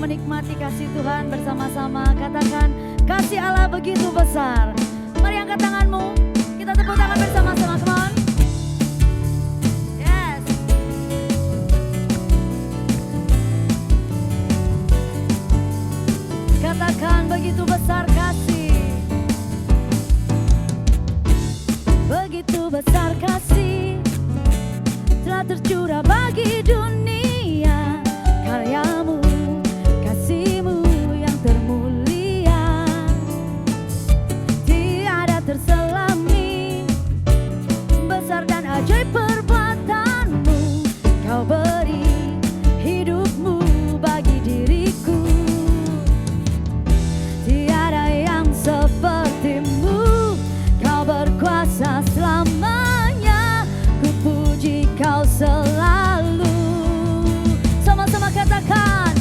menikmati kasih Tuhan bersama-sama. Katakan, kasih Allah begitu besar. Mari angkat tanganmu, kita tepuk tangan bersama-sama, come on. Yes. Katakan, begitu besar kasih. Begitu besar kasih telah tercurah bagi dunia. Karyamu, kasihmu yang termulia, tiada terselami, besar dan ajaib perbuatanmu. Kau beri hidupmu bagi diriku, tiada yang sepertimu. Kau berkuasa selamanya, ku puji kau selalu. Sama-sama katakan,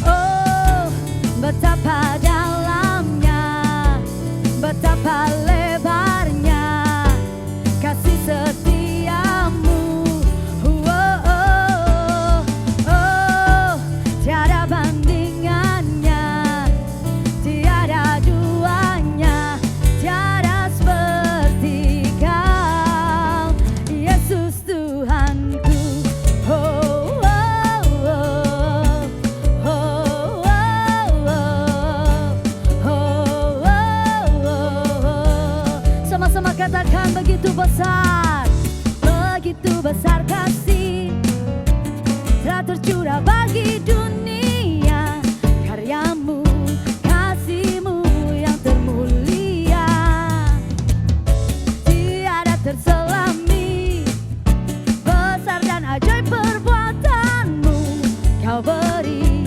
oh betapa dalamnya, betapa lebarnya kasih setiamu. Oh, oh, oh, tiada bandingannya, tiada duanya, tiada seperti kau, Yesus Tuhanku. Oh, oh, oh, oh, oh, oh, oh, oh. Sama-sama katakan, begitu besar kasih telah tercurah bagi dunia. Karyamu, kasihmu yang termulia, tiada terselami, besar dan ajaib perbuatanmu. Kau beri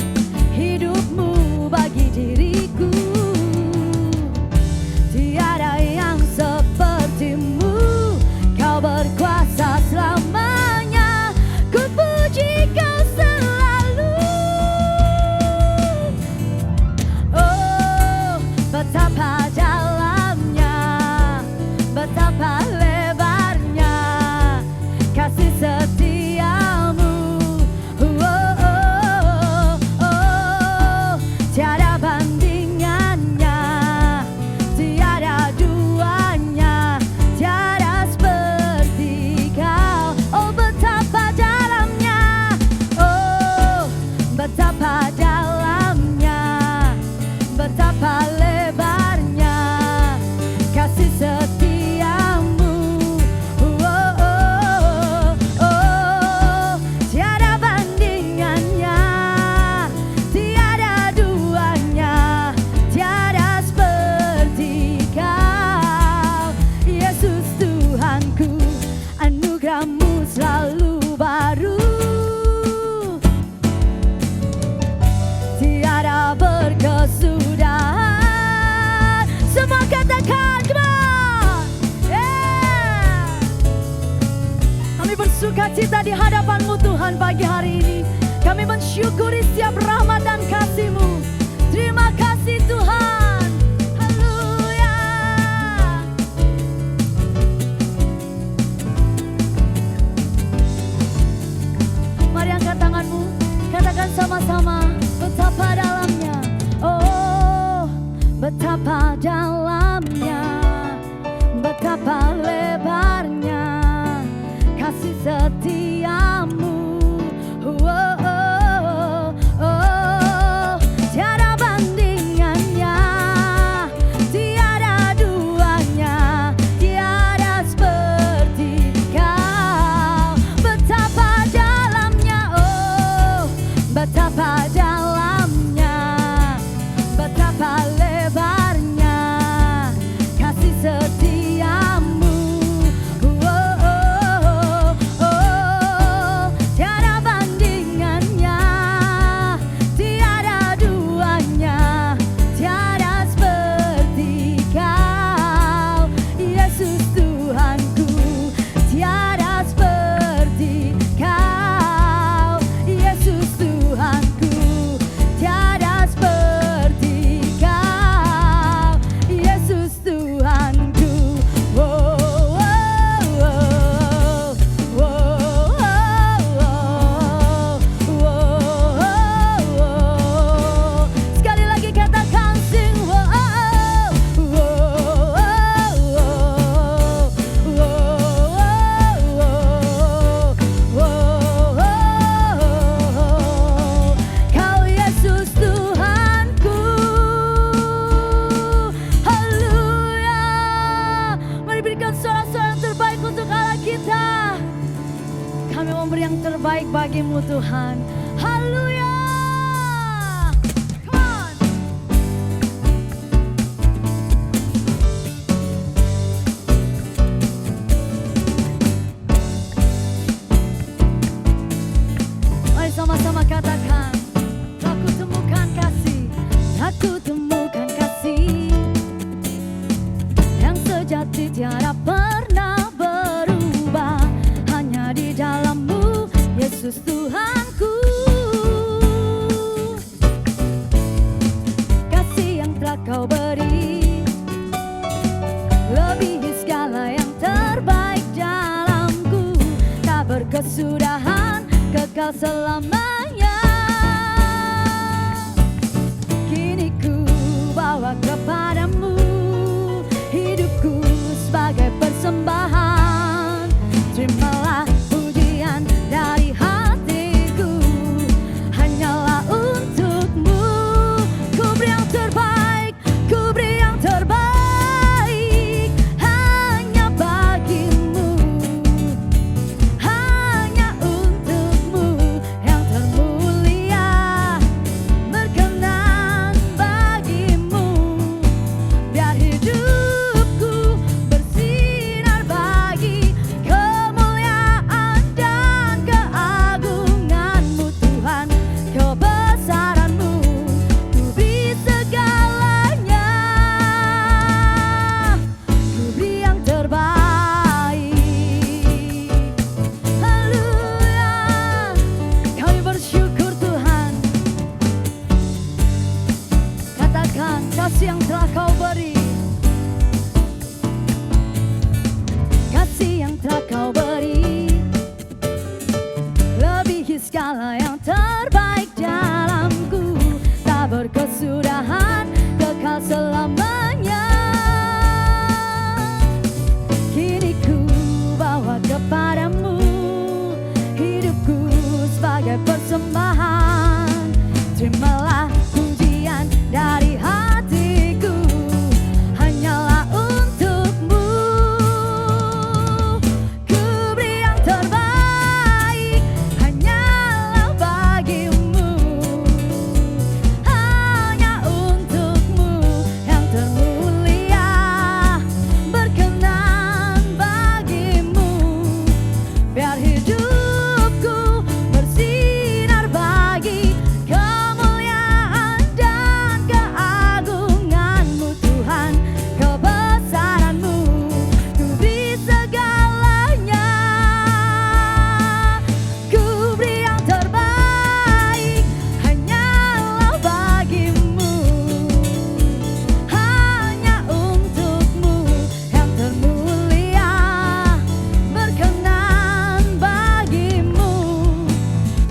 hidupmu bagi diriku, tiada yang sepertimu. Kau berkuasa selamanya, ku puji kau selalu. Oh, betapa dalamnya, betapa lebarnya kasih setiamu. Oh, oh, oh, oh, tiada bandingannya, tiada duanya, tiada seperti kau. Oh, betapa dalamnya, oh betapa dalamnya, betapa lebarnya kasih setiamu. Oh, oh, oh, tiada bandingannya, tiada duanya, tiada seperti kau, Yesus Tuhanku. Anugerahmu selalu baru, tiada berkesudahan. Semua katakan, come on, yeah. Kami bersuka cita di hadapan-Mu Tuhan pagi hari ini. Kami mensyukuri setiap rahmat dan kasih-Mu. Terima kasih Tuhan. Haleluya. Mari angkat tanganmu, katakan sama-sama, betapa dalamnya, oh betapa dalamnya, betapa lebarnya kasih setiamu. Oh, oh, oh, tiada bandingannya, tiada duanya, tiada seperti kau. Betapa dalamnya, oh betapa dalamnya, betapa lebarnya yang terbaik bagimu Tuhan. Haleluya. Come on. Mari sama-sama katakan, aku temukan kasih, aku temukan kasih yang sejati tiada pernah berubah, hanya di dalam-Mu Yesus Tuhanku. Kasih yang telah Kau beri lebihi segala yang terbaik dalamku, tak berkesudahan, kekal selamanya. Kini ku bawa kepadamu hidupku sebagai persembahan. Terimalah pujian dari hatiku, hanyalah untuk-Mu. Ku beri yang terbaik, ku beri yang terbaik, hanya bagi-Mu, hanya untuk-Mu yang termulia. Berkenan bagi-Mu, biar hidupku bersinar bagi kemuliaan dan keagungan-Mu Tuhan. Kebesaran-Mu ku beri segalanya, ku beri yang terbaik. Haleluya, kami bersyukur Tuhan. Katakan kasih yang telah Kau beri, kasih yang telah Kau beri lebihi segala yang terbaik dalamku, tak berkesudahan, kekal selamanya. Kini ku bawa kepadamu hidupku sebagai persembahan. Terimalah pujian dari hatiku, hanyalah untuk-Mu. Ku beri yang terbaik, hanyalah bagi-Mu, hanya untuk-Mu yang termulia. Berkenan bagi-Mu, biar hidupku bersinar bagi kemuliaan dan keagungan-Mu Tuhan. Kebesaran-Mu ku beri segalanya, ku beri yang terbaik, hanyalah bagi-Mu, hanya untuk-Mu yang termulia. Berkenan bagi-Mu,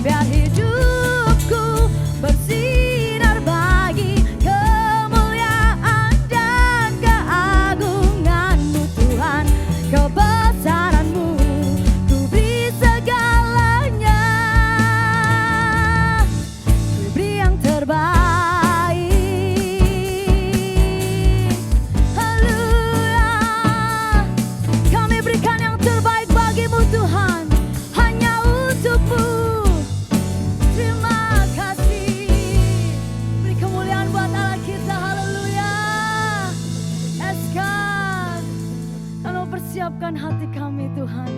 biar hidupku bersinar bagi kemuliaan dan keagungan-Mu Tuhan. Kebesaran-Mu ku beri segalanya, ku beri yang terbaik. Haleluya, kami berikan yang terbaik bagi-Mu Tuhan, hanya untuk-Mu. Terima kasih. Beri kemuliaan buat Allah kita. Haleluya. Eskan, kami mempersiapkan hati kami Tuhan.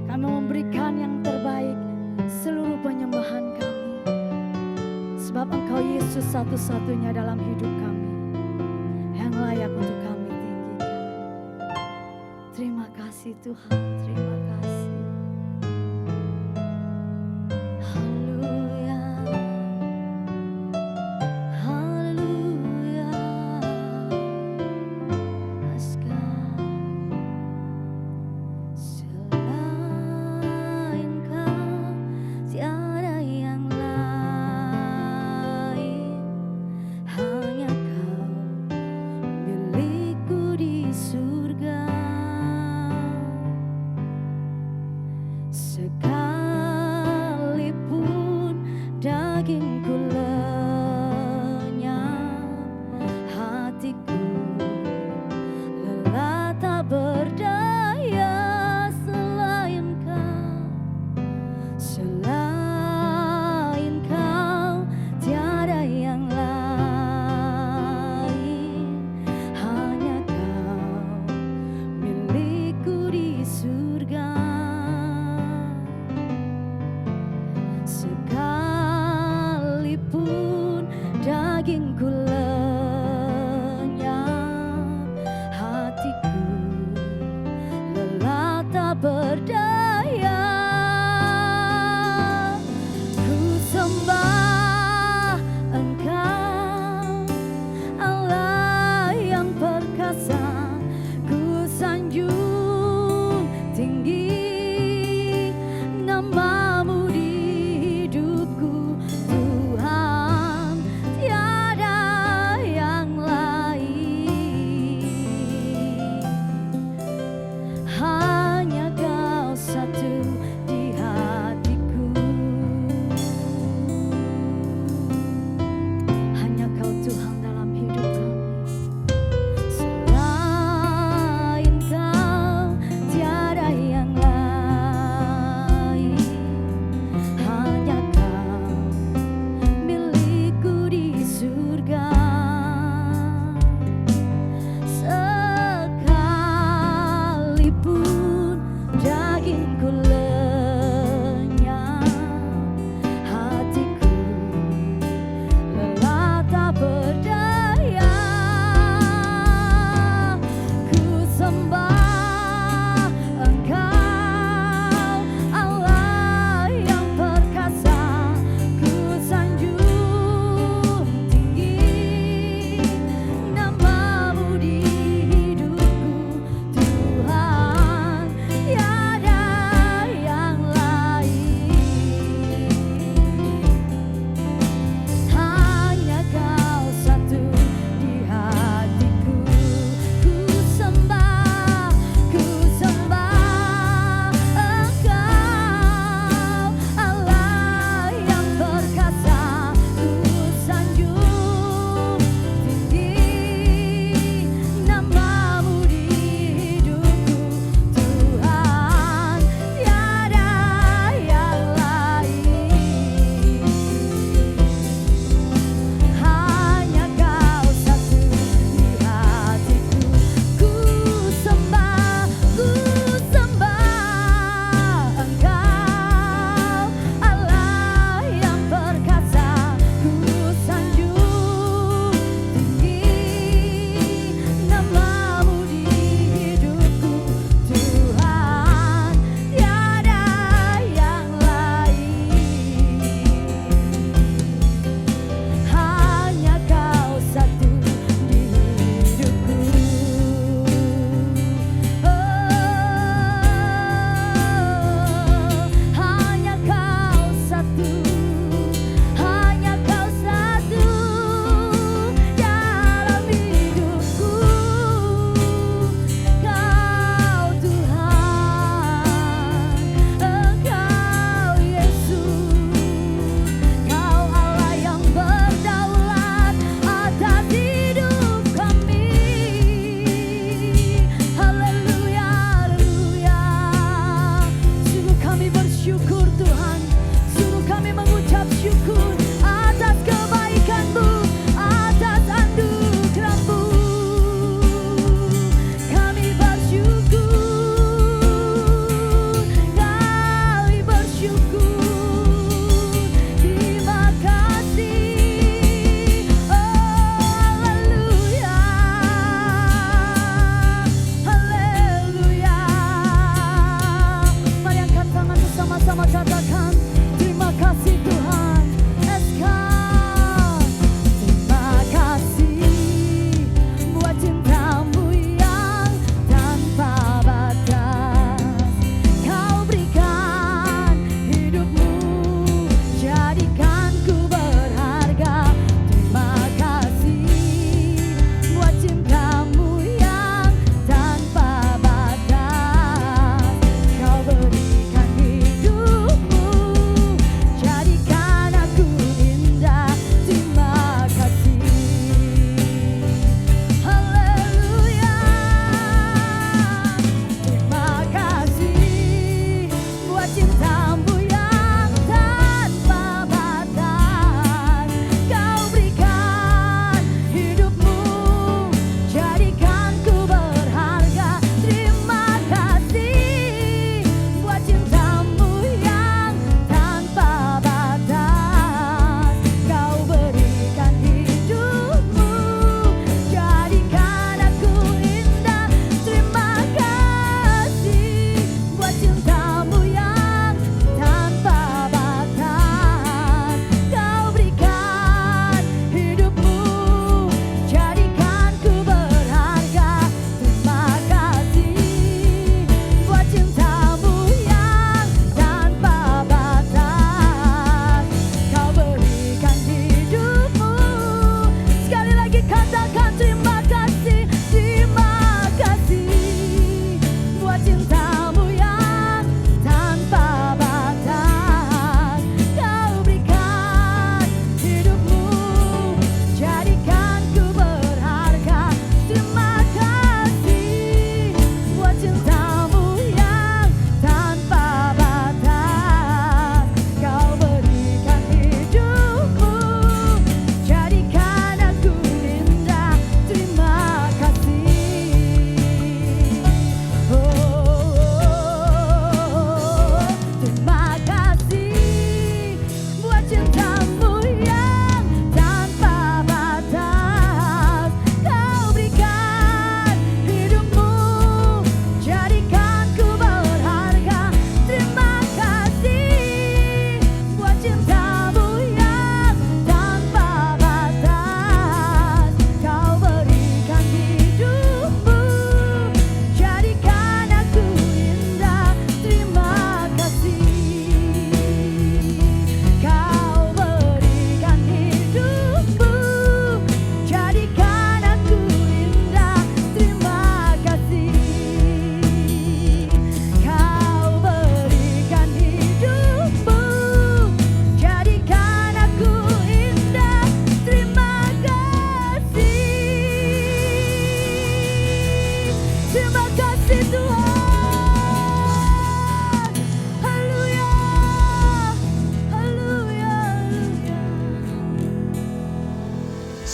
Kami memberikan yang terbaik, seluruh penyembahan kami. Sebab Engkau Yesus satu-satunya dalam hidup kami, yang layak untuk kami tinggikan. Terima kasih Tuhan, terima kasih. Haleluya, haleluya. Askan, selain Kau tiada yang lain, hanya Kau milikku di surga. berdaya. Ku sembah Engkau, Allah yang perkasa. Ku sanjung tinggi namamu di hidupku, Tuhan, tiada yang lain. Hanya Kau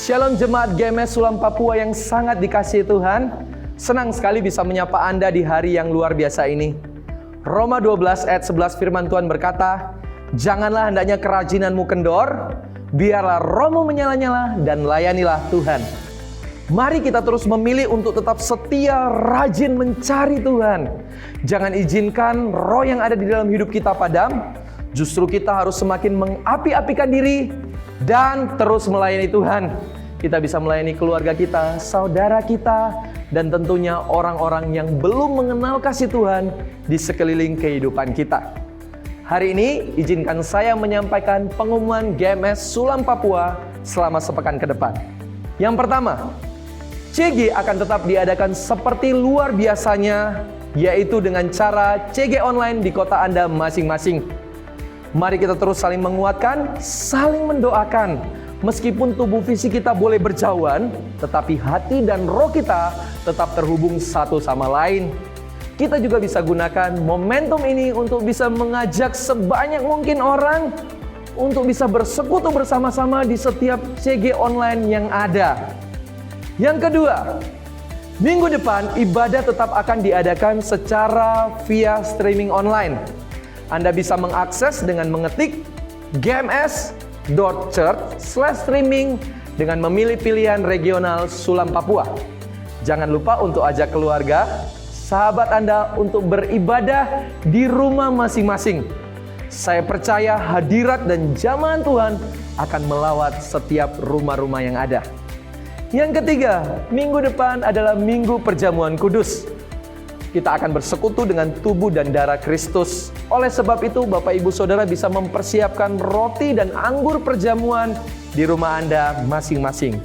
Shalom jemaat GMS Sulam Papua yang sangat dikasihi Tuhan. Senang sekali bisa menyapa Anda di hari yang luar biasa ini. Roma 12 ayat 11 firman Tuhan berkata, "Janganlah hendaknya kerajinanmu kendor, biarlah rohmu menyala-nyala dan layanilah Tuhan." Mari kita terus memilih untuk tetap setia, rajin mencari Tuhan. Jangan izinkan roh yang ada di dalam hidup kita padam. Justru kita harus semakin mengapi-apikan diri dan terus melayani Tuhan. Kita bisa melayani keluarga kita, saudara kita, dan tentunya orang-orang yang belum mengenal kasih Tuhan di sekeliling kehidupan kita. Hari ini izinkan saya menyampaikan pengumuman GMS Sulam Papua selama sepekan ke depan. Yang pertama, CG akan tetap diadakan seperti luar biasanya, yaitu dengan cara CG online di kota Anda masing-masing. Mari kita terus saling menguatkan, saling mendoakan. Meskipun tubuh fisik kita boleh berjauhan, tetapi hati dan roh kita tetap terhubung satu sama lain. Kita juga bisa gunakan momentum ini untuk bisa mengajak sebanyak mungkin orang untuk bisa bersekutu bersama-sama di setiap CG online yang ada. Yang kedua, minggu depan ibadah tetap akan diadakan secara via streaming online. Anda bisa mengakses dengan mengetik gms.church/streaming dengan memilih pilihan regional Sulam Papua. Jangan lupa untuk ajak keluarga, sahabat Anda untuk beribadah di rumah masing-masing. Saya percaya hadirat dan jamahan Tuhan akan melawat setiap rumah-rumah yang ada. Yang ketiga, minggu depan adalah Minggu Perjamuan Kudus. Kita akan bersekutu dengan tubuh dan darah Kristus. Oleh sebab itu, Bapak Ibu Saudara bisa mempersiapkan roti dan anggur perjamuan di rumah Anda masing-masing.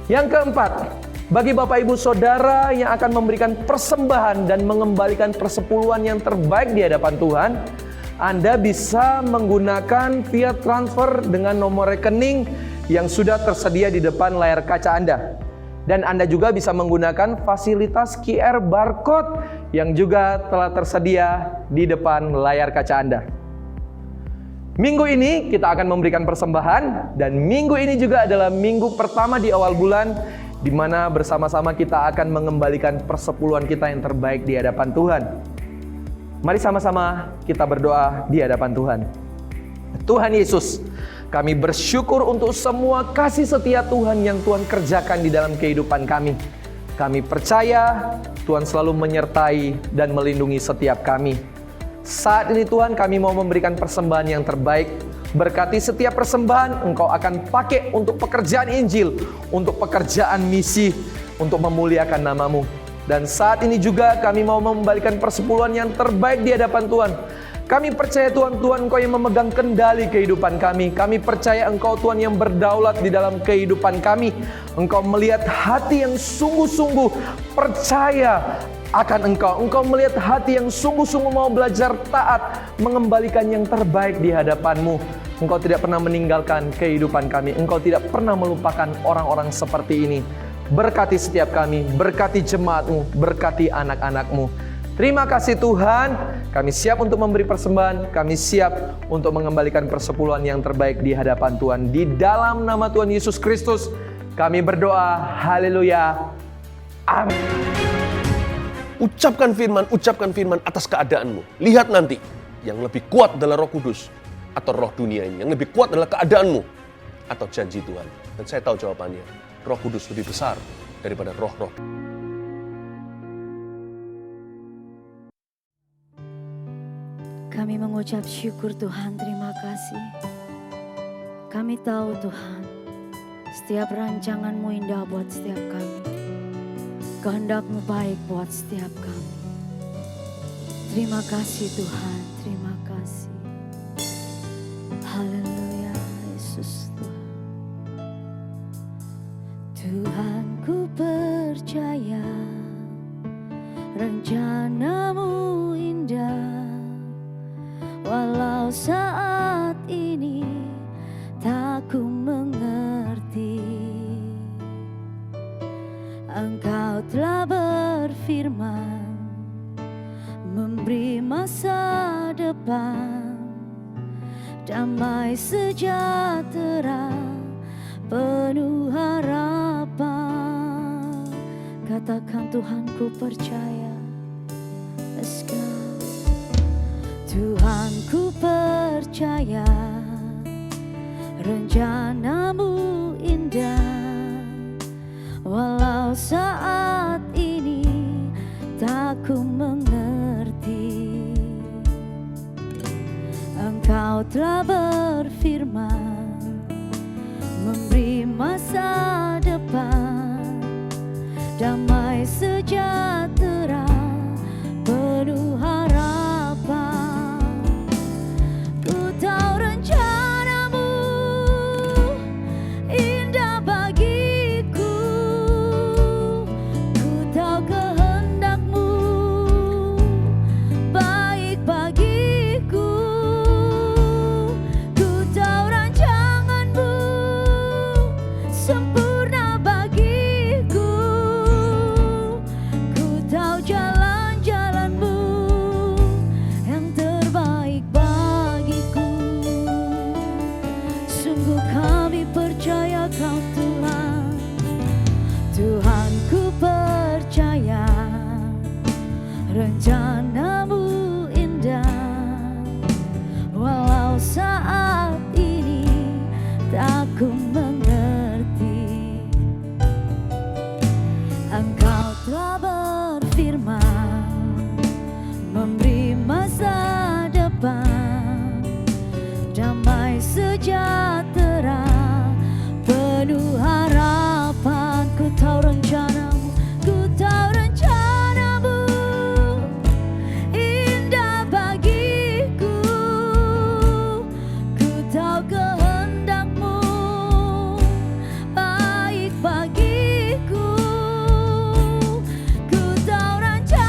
Yang keempat, bagi Bapak Ibu Saudara yang akan memberikan persembahan dan mengembalikan persepuluhan yang terbaik di hadapan Tuhan, Anda bisa menggunakan via transfer dengan nomor rekening yang sudah tersedia di depan layar kaca Anda. Dan Anda juga bisa menggunakan fasilitas QR barcode yang juga telah tersedia di depan layar kaca Anda. Minggu ini kita akan memberikan persembahan, dan minggu ini juga adalah minggu pertama di awal bulan di mana bersama-sama kita akan mengembalikan persepuluhan kita yang terbaik di hadapan Tuhan. Mari sama-sama kita berdoa di hadapan Tuhan. Tuhan Yesus, kami bersyukur untuk semua kasih setia Tuhan yang Tuhan kerjakan di dalam kehidupan kami. Kami percaya Tuhan selalu menyertai dan melindungi setiap kami. Saat ini Tuhan, kami mau memberikan persembahan yang terbaik. Berkati setiap persembahan Engkau akan pakai untuk pekerjaan Injil, untuk pekerjaan misi, untuk memuliakan nama-Mu. Dan saat ini juga kami mau memberikan persepuluhan yang terbaik di hadapan Tuhan. Kami percaya Tuhan Engkau yang memegang kendali kehidupan kami. Kami percaya Engkau Tuhan yang berdaulat di dalam kehidupan kami. Engkau melihat hati yang sungguh-sungguh percaya akan Engkau. Engkau melihat hati yang sungguh-sungguh mau belajar taat, mengembalikan yang terbaik di hadapan-Mu. Engkau tidak pernah meninggalkan kehidupan kami. Engkau tidak pernah melupakan orang-orang seperti ini. Berkati setiap kami, berkati jemaat-Mu, berkati anak-anak-Mu. Terima kasih Tuhan, kami siap untuk memberi persembahan, kami siap untuk mengembalikan persepuluhan yang terbaik di hadapan Tuhan. Di dalam nama Tuhan Yesus Kristus, kami berdoa, haleluya, amin. Ucapkan firman atas keadaanmu. Lihat nanti, yang lebih kuat adalah Roh Kudus atau roh dunia ini. Yang lebih kuat adalah keadaanmu atau janji Tuhan. Dan saya tahu jawabannya, Roh Kudus lebih besar daripada roh-roh. Kami mengucap syukur Tuhan, terima kasih. Kami tahu Tuhan, setiap rancangan-Mu indah buat setiap kami. Kehendak-Mu baik buat setiap kami. Terima kasih Tuhan, terima kasih. Haleluya, Yesus Tuhan. Tuhan ku percaya, rencana-Mu indah. Walau saat ini tak ku mengerti, Engkau telah berfirman, memberi masa depan, damai sejahtera penuh harapan. Katakan Tuhan ku percaya. Let's go. Tuhan ku percaya, rencanamu indah, walau saat ini tak ku mengerti. Engkau telah berfirman, memberi masa depan, damai sejahtera, penuh harapan. Ku tahu rencanamu indah bagiku, ku tahu kehendakmu baik bagiku, ku tahu rancanganmu sempurna bagiku, ku tahu jalan-jalanmu yang terbaik bagiku. Sungguh kami percaya Kau Tuhan, Tuhan ku percaya, rencanamu indah, walau saat ini tak ku mengerti. Engkau telah berfirman, memberi masa depan, damai sejahtera, penuh harapan. Ku tahu rencanamu, ku tahu rencanamu indah bagiku, ku tahu kehendakmu baik bagiku, ku tahu rancanganmu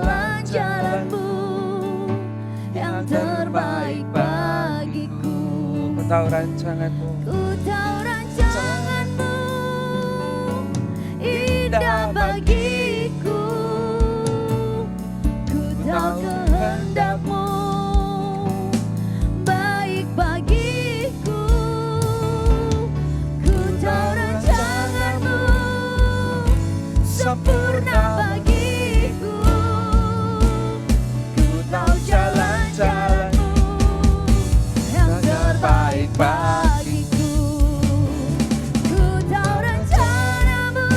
jalan-jalanmu yang terbaik bagiku. Ku tahu rancanganmu, Ku tahu rancanganmu indah bagiku. Ku tahu kehendakmu baik bagiku. Ku tahu rancanganmu sempurna bagiku. Ku tahu jalan-jalanmu yang terbaik bagiku. Ku tahu rencanamu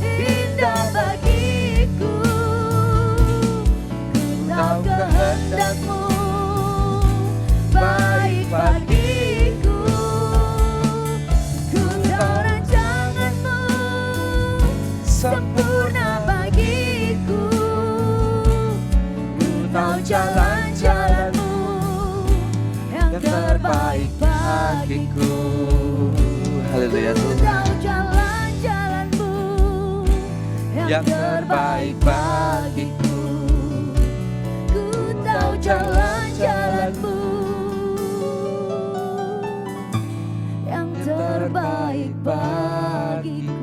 indah bagiku. Ku tahu kehendakmu baik bagiku. Ku tahu rancanganmu sempurna bagiku. Ku tahu jalan-jalanmu yang terbaik bagiku. haleluya Ku Tuhan, tahu jalan-jalanmu yang terbaik bagiku. Ku tahu jalan-jalanmu yang terbaik bagiku.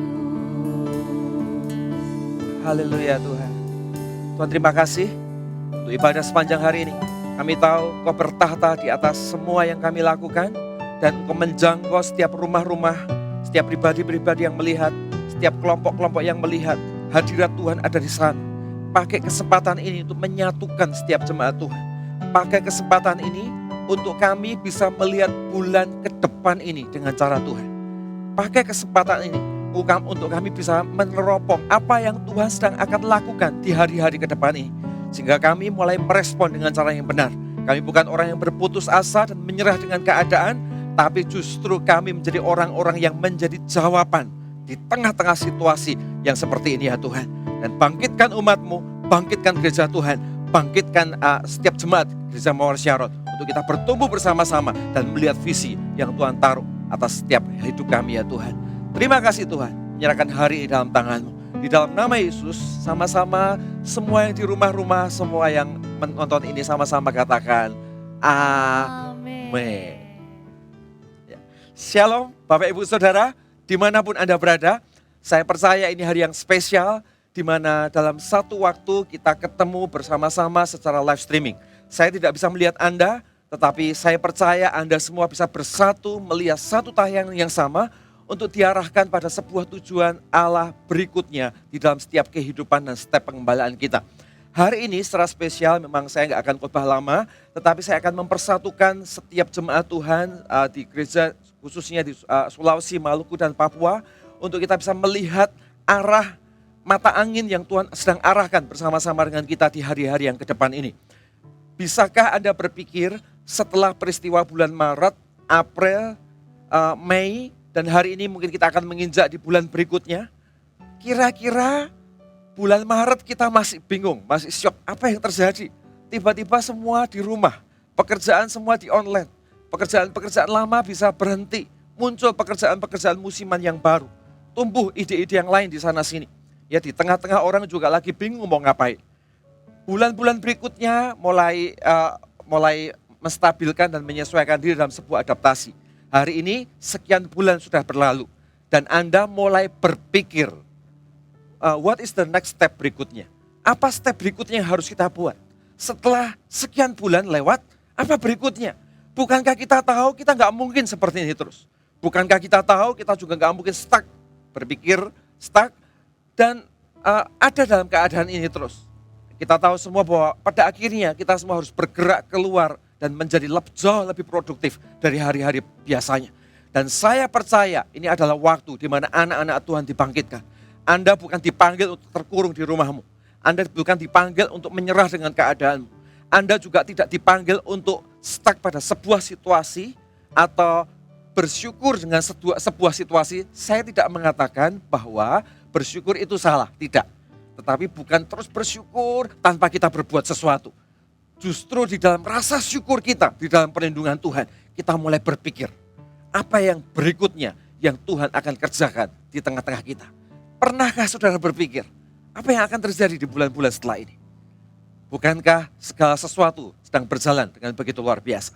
haleluya Tuhan. Tuhan terima kasih untuk ibadah sepanjang hari ini. Kami tahu Kau bertahta di atas semua yang kami lakukan dan Kau menjangkau setiap rumah-rumah, setiap pribadi-pribadi yang melihat, setiap kelompok-kelompok yang melihat. Hadirat Tuhan ada di sana. Pakai kesempatan ini untuk menyatukan setiap jemaat Tuhan. Pakai kesempatan ini untuk kami bisa melihat bulan ke depan ini dengan cara Tuhan. Pakai kesempatan ini untuk kami bisa meneropong apa yang Tuhan sedang akan lakukan di hari-hari ke depan ini. Sehingga kami mulai merespon dengan cara yang benar. Kami bukan orang yang berputus asa dan menyerah dengan keadaan, tapi justru kami menjadi orang-orang yang menjadi jawaban di tengah-tengah situasi yang seperti ini ya Tuhan. Dan bangkitkan umat-Mu, bangkitkan gereja Tuhan, bangkitkan setiap jemaat gereja Mawar Syarot untuk kita bertumbuh bersama-sama dan melihat visi yang Tuhan taruh atas setiap hidup kami ya Tuhan. Terima kasih Tuhan, menyerahkan hari ini dalam tangan-Mu. Di dalam nama Yesus, sama-sama semua yang di rumah-rumah, semua yang menonton ini sama-sama katakan amin. Ya. Shalom Bapak Ibu Saudara, dimanapun Anda berada. Saya percaya ini hari yang spesial, di mana dalam satu waktu kita ketemu bersama-sama secara live streaming. Saya tidak bisa melihat Anda, tetapi saya percaya Anda semua bisa bersatu melihat satu tayangan yang sama, untuk diarahkan pada sebuah tujuan Allah berikutnya di dalam setiap kehidupan dan setiap pengembalaan kita. Hari ini secara spesial memang saya nggak akan khotbah lama, tetapi saya akan mempersatukan setiap jemaat Tuhan di gereja khususnya di Sulawesi, Maluku, dan Papua untuk kita bisa melihat arah mata angin yang Tuhan sedang arahkan bersama-sama dengan kita di hari-hari yang ke depan ini. Bisakah Anda berpikir setelah peristiwa bulan Maret, April, Mei, dan hari ini mungkin kita akan menginjak di bulan berikutnya. Kira-kira bulan Maret kita masih bingung, masih syok. Apa yang terjadi? Tiba-tiba semua di rumah, pekerjaan semua di online. Pekerjaan-pekerjaan lama bisa berhenti. Muncul pekerjaan-pekerjaan musiman yang baru. Tumbuh ide-ide yang lain di sana sini. Ya di tengah-tengah orang juga lagi bingung mau ngapain. Bulan-bulan berikutnya mulai menstabilkan dan menyesuaikan diri dalam sebuah adaptasi. Hari ini sekian bulan sudah berlalu dan Anda mulai berpikir, what is the next step berikutnya? Apa step berikutnya yang harus kita buat? Setelah sekian bulan lewat, apa berikutnya? Bukankah kita tahu kita nggak mungkin seperti ini terus? Bukankah kita tahu kita juga nggak mungkin stuck, berpikir stuck dan ada dalam keadaan ini terus? Kita tahu semua bahwa pada akhirnya kita semua harus bergerak keluar dan menjadi jauh lebih produktif dari hari-hari biasanya. Dan saya percaya ini adalah waktu di mana anak-anak Tuhan dibangkitkan. Anda bukan dipanggil untuk terkurung di rumahmu. Anda bukan dipanggil untuk menyerah dengan keadaanmu. Anda juga tidak dipanggil untuk stuck pada sebuah situasi atau bersyukur dengan sebuah situasi. Saya tidak mengatakan bahwa bersyukur itu salah, tidak. Tetapi bukan terus bersyukur tanpa kita berbuat sesuatu. Justru di dalam rasa syukur kita, di dalam perlindungan Tuhan, kita mulai berpikir, apa yang berikutnya yang Tuhan akan kerjakan di tengah-tengah kita. Pernahkah saudara berpikir, Apa yang akan terjadi di bulan-bulan setelah ini? Bukankah segala sesuatu sedang berjalan dengan begitu luar biasa?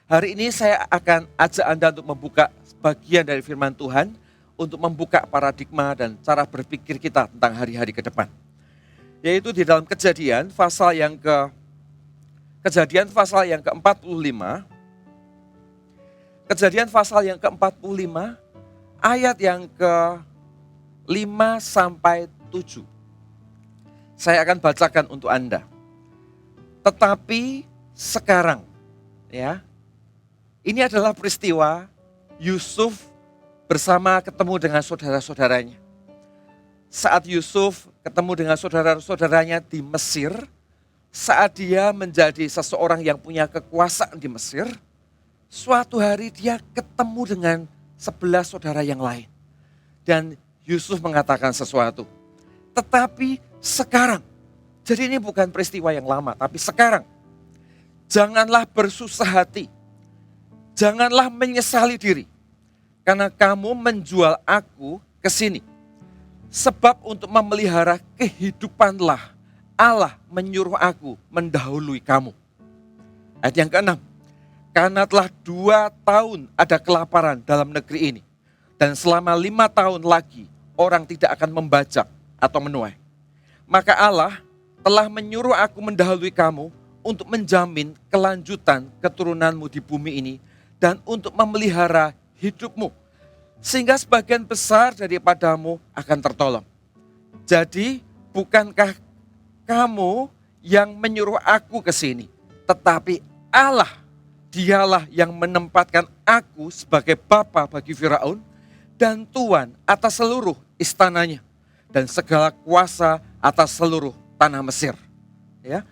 Hari ini saya akan ajak Anda untuk membuka bagian dari firman Tuhan, untuk membuka paradigma dan cara berpikir kita tentang hari-hari ke depan. Yaitu di dalam Kejadian pasal yang ke-45, Kejadian pasal yang ke-45, ayat yang ke-5 sampai 7. Saya akan bacakan untuk Anda. Tetapi sekarang, ya, ini adalah peristiwa Yusuf bersama ketemu dengan saudara-saudaranya. Saat Yusuf ketemu dengan saudara-saudaranya di Mesir, saat dia menjadi seseorang yang punya kekuasaan di Mesir, suatu hari dia ketemu dengan 11 saudara yang lain. Dan Yusuf mengatakan sesuatu. Tetapi sekarang, jadi ini bukan peristiwa yang lama, tapi sekarang, janganlah bersusah hati, janganlah menyesali diri, karena kamu menjual aku ke sini. Sebab untuk memelihara kehidupanlah Allah menyuruh aku mendahului kamu. Ayat yang ke-6, karena telah 2 tahun ada kelaparan dalam negeri ini, dan selama 5 tahun lagi orang tidak akan membajak atau menuai. Maka Allah telah menyuruh aku mendahului kamu untuk menjamin kelanjutan keturunanmu di bumi ini dan untuk memelihara hidupmu, sehingga sebagian besar daripadamu akan tertolong. Jadi bukankah kamu yang menyuruh aku ke sini, tetapi Allah, dialah yang menempatkan aku sebagai bapa bagi Firaun dan tuan atas seluruh istananya dan segala kuasa atas seluruh tanah Mesir. Ya,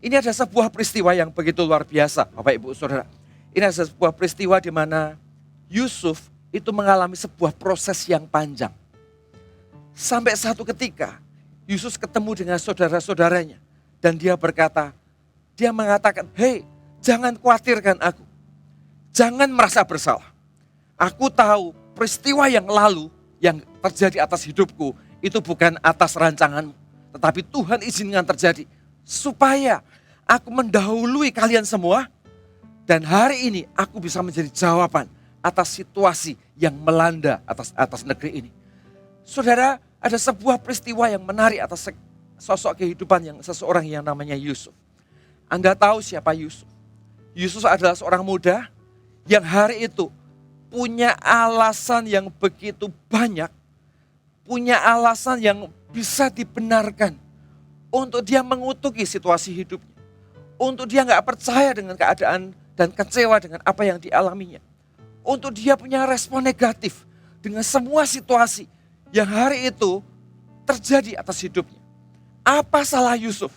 ini ada sebuah peristiwa yang begitu luar biasa, Bapak Ibu Saudara. Ini adalah sebuah peristiwa di mana Yusuf itu mengalami sebuah proses yang panjang. Sampai satu ketika Yusuf ketemu dengan saudara-saudaranya dan dia mengatakan, "Hei, jangan khawatirkan aku. Jangan merasa bersalah. Aku tahu peristiwa yang lalu yang terjadi atas hidupku itu bukan atas rancanganmu, tetapi Tuhan izinkan terjadi supaya aku mendahului kalian semua dan hari ini aku bisa menjadi jawaban atas situasi yang melanda atas negeri ini." Saudara, ada sebuah peristiwa yang menarik atas sosok kehidupan yang seseorang yang namanya Yusuf. Anda tahu siapa Yusuf? Yusuf adalah seorang muda yang hari itu punya alasan yang begitu banyak, punya alasan yang bisa dibenarkan untuk dia mengutuki situasi hidupnya, untuk dia nggak percaya dengan keadaan dan kecewa dengan apa yang dialaminya, untuk dia punya respon negatif dengan semua situasi yang hari itu terjadi atas hidupnya. Apa salah Yusuf?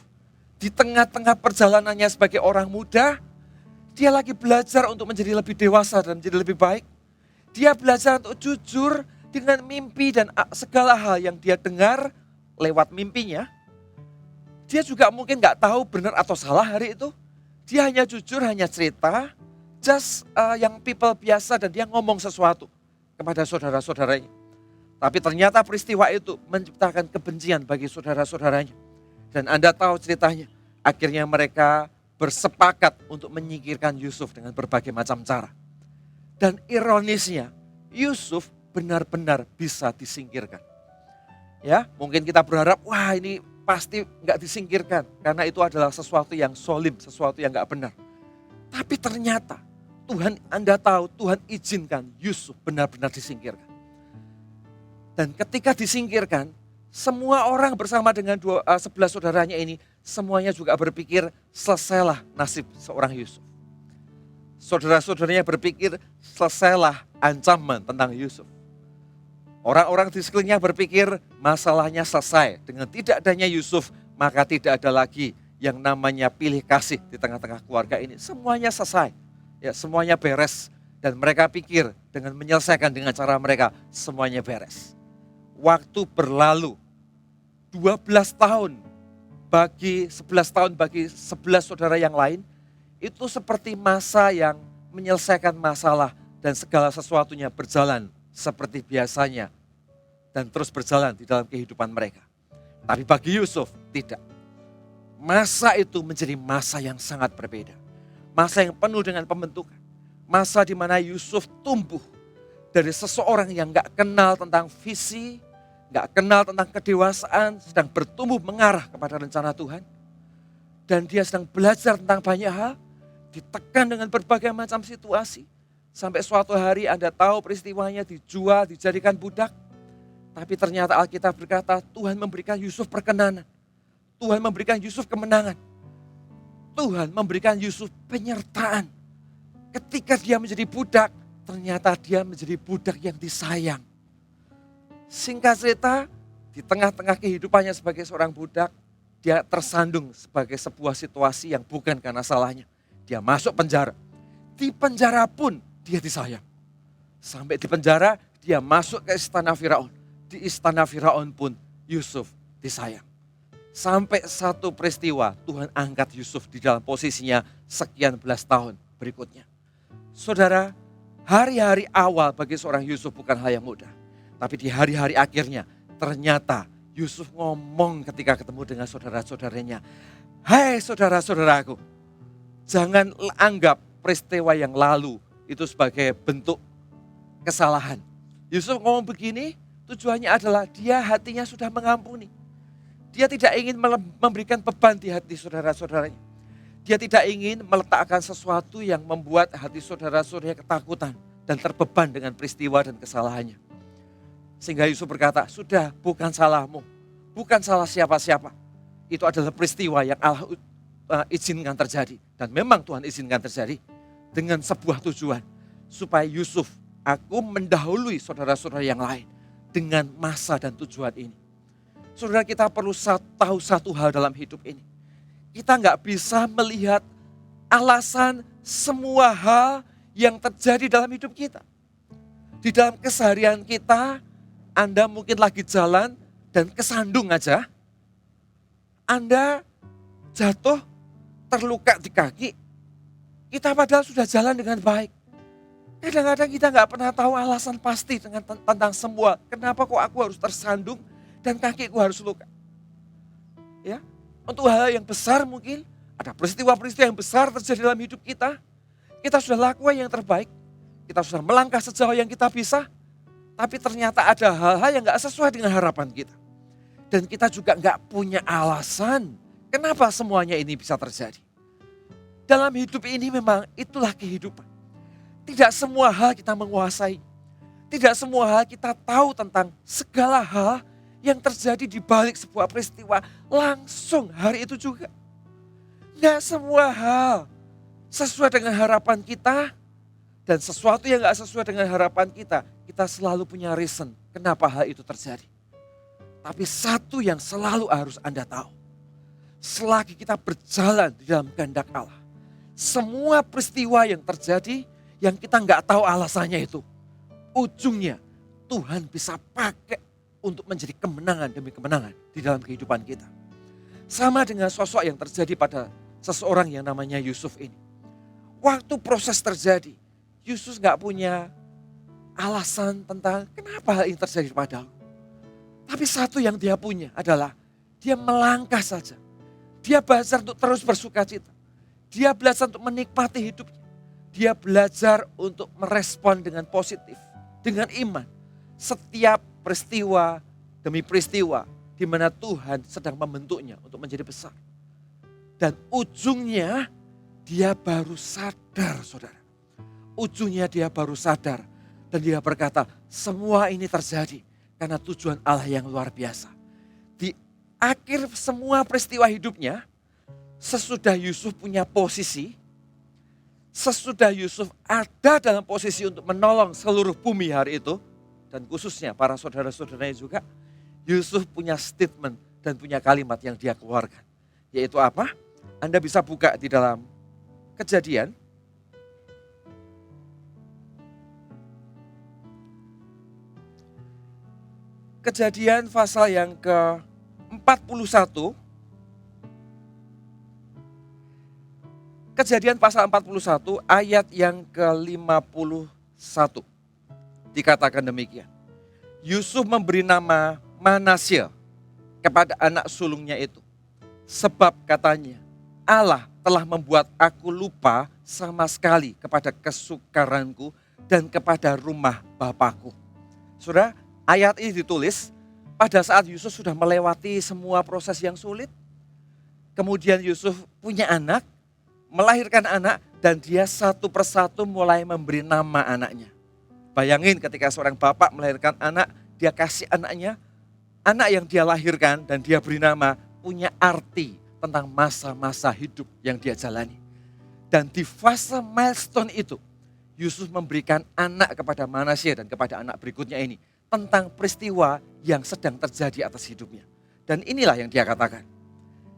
Di tengah-tengah perjalanannya sebagai orang muda, dia lagi belajar untuk menjadi lebih dewasa dan menjadi lebih baik. Dia belajar untuk jujur dengan mimpi dan segala hal yang dia dengar lewat mimpinya. Dia juga mungkin gak tahu benar atau salah hari itu. Dia hanya jujur, hanya cerita, yang people biasa, dan dia ngomong sesuatu kepada saudara-saudaranya. Tapi ternyata peristiwa itu menciptakan kebencian bagi saudara-saudaranya. Dan Anda tahu ceritanya, akhirnya mereka bersepakat untuk menyingkirkan Yusuf dengan berbagai macam cara. Dan ironisnya, Yusuf benar-benar bisa disingkirkan. Ya, mungkin kita berharap, wah ini pasti nggak disingkirkan, karena itu adalah sesuatu yang solim, sesuatu yang nggak benar. Tapi ternyata Tuhan, Anda tahu, Tuhan izinkan Yusuf benar-benar disingkirkan. Dan ketika disingkirkan, semua orang bersama dengan 11 saudaranya ini, semuanya juga berpikir selesailah nasib seorang Yusuf. Saudara-saudaranya berpikir selesailah ancaman tentang Yusuf. Orang-orang di sekelilingnya berpikir masalahnya selesai. Dengan tidak adanya Yusuf, maka tidak ada lagi yang namanya pilih kasih di tengah-tengah keluarga ini. Semuanya selesai, ya, semuanya beres. Dan mereka pikir dengan menyelesaikan dengan cara mereka, semuanya beres. Waktu berlalu, 12 tahun bagi 11 tahun bagi 11 saudara yang lain, itu seperti masa yang menyelesaikan masalah dan segala sesuatunya berjalan seperti biasanya dan terus berjalan di dalam kehidupan mereka. Tapi bagi Yusuf tidak. Masa itu menjadi masa yang sangat berbeda. Masa yang penuh dengan pembentukan. Masa di mana Yusuf tumbuh dari seseorang yang gak kenal tentang visi, gak kenal tentang kedewasaan, sedang bertumbuh mengarah kepada rencana Tuhan. Dan dia sedang belajar tentang banyak hal, ditekan dengan berbagai macam situasi. Sampai suatu hari Anda tahu peristiwanya, dijual, dijadikan budak. Tapi ternyata Alkitab berkata Tuhan memberikan Yusuf perkenanan. Tuhan memberikan Yusuf kemenangan. Tuhan memberikan Yusuf penyertaan. Ketika dia menjadi budak, ternyata dia menjadi budak yang disayang. Singkat cerita, di tengah-tengah kehidupannya sebagai seorang budak, dia tersandung sebagai sebuah situasi yang bukan karena salahnya. Dia masuk penjara. Di penjara pun dia disayang. Sampai di penjara, dia masuk ke istana Firaun. Di istana Firaun pun Yusuf disayang. Sampai satu peristiwa Tuhan angkat Yusuf di dalam posisinya sekian belas tahun berikutnya. Saudara, hari-hari awal bagi seorang Yusuf bukan hal yang mudah. Tapi di hari-hari akhirnya ternyata Yusuf ngomong ketika ketemu dengan saudara-saudaranya. Hai saudara-saudaraku, jangan anggap peristiwa yang lalu itu sebagai bentuk kesalahan. Yusuf ngomong begini, tujuannya adalah dia hatinya sudah mengampuni. Dia tidak ingin memberikan beban di hati saudara-saudaranya. Dia tidak ingin meletakkan sesuatu yang membuat hati saudara-saudaranya ketakutan dan terbeban dengan peristiwa dan kesalahannya. Sehingga Yusuf berkata, sudah bukan salahmu, bukan salah siapa-siapa. Itu adalah peristiwa yang Allah izinkan terjadi. Dan memang Tuhan izinkan terjadi dengan sebuah tujuan. Supaya Yusuf, aku mendahului saudara-saudara yang lain dengan masa dan tujuan ini. Saudara, kita perlu tahu satu hal dalam hidup ini. Kita nggak bisa melihat alasan semua hal yang terjadi dalam hidup kita. Di dalam keseharian kita, Anda mungkin lagi jalan dan kesandung aja. Anda jatuh, terluka di kaki. Kita padahal sudah jalan dengan baik. Kadang-kadang kita nggak pernah tahu alasan pasti tentang semua. Kenapa kok aku harus tersandung dan kakiku harus luka. Ya, untuk hal yang besar mungkin, ada peristiwa-peristiwa yang besar terjadi dalam hidup kita. Kita sudah lakukan yang terbaik. Kita sudah melangkah sejauh yang kita bisa. Tapi ternyata ada hal-hal yang gak sesuai dengan harapan kita. Dan kita juga gak punya alasan kenapa semuanya ini bisa terjadi. Dalam hidup ini memang itulah kehidupan. Tidak semua hal kita menguasai. Tidak semua hal kita tahu tentang segala hal yang terjadi di balik sebuah peristiwa langsung hari itu juga. Nggak semua hal sesuai dengan harapan kita dan sesuatu yang nggak sesuai dengan harapan kita selalu punya reason kenapa hal itu terjadi. Tapi satu yang selalu harus Anda tahu, selagi kita berjalan di dalam kehendak Allah, semua peristiwa yang terjadi yang kita nggak tahu alasannya itu, ujungnya Tuhan bisa pakai untuk menjadi kemenangan demi kemenangan di dalam kehidupan kita. Sama dengan sosok yang terjadi pada seseorang yang namanya Yusuf ini. Waktu proses terjadi, Yusuf gak punya alasan tentang kenapa hal ini terjadi padaku. Tapi satu yang dia punya adalah dia melangkah saja. Dia belajar untuk terus bersuka cita. Dia belajar untuk menikmati hidupnya. Dia belajar untuk merespon dengan positif, dengan iman. Setiap peristiwa demi peristiwa di mana Tuhan sedang membentuknya untuk menjadi besar. Dan ujungnya dia baru sadar, saudara. Ujungnya dia baru sadar dan dia berkata, semua ini terjadi karena tujuan Allah yang luar biasa. Di akhir semua peristiwa hidupnya, sesudah Yusuf punya posisi, sesudah Yusuf ada dalam posisi untuk menolong seluruh bumi hari itu, dan khususnya para saudara-saudaranya juga, Yusuf punya statement dan punya kalimat yang dia keluarkan. Yaitu apa? Anda bisa buka di dalam Kejadian. Kejadian pasal yang ke-41. Kejadian pasal 41 ayat yang ke-51. Dikatakan demikian. Yusuf memberi nama Manasye kepada anak sulungnya itu. Sebab katanya, Allah telah membuat aku lupa sama sekali kepada kesukaranku dan kepada rumah Bapakku. Saudara, ayat ini ditulis pada saat Yusuf sudah melewati semua proses yang sulit. Kemudian Yusuf punya anak, melahirkan anak, dan dia satu persatu mulai memberi nama anaknya. Bayangin ketika seorang bapak melahirkan anak, dia kasih anaknya, anak yang dia lahirkan dan dia beri nama, punya arti tentang masa-masa hidup yang dia jalani. Dan di fase milestone itu, Yusuf memberikan anak kepada Manasye dan kepada anak berikutnya ini tentang peristiwa yang sedang terjadi atas hidupnya. Dan inilah yang dia katakan.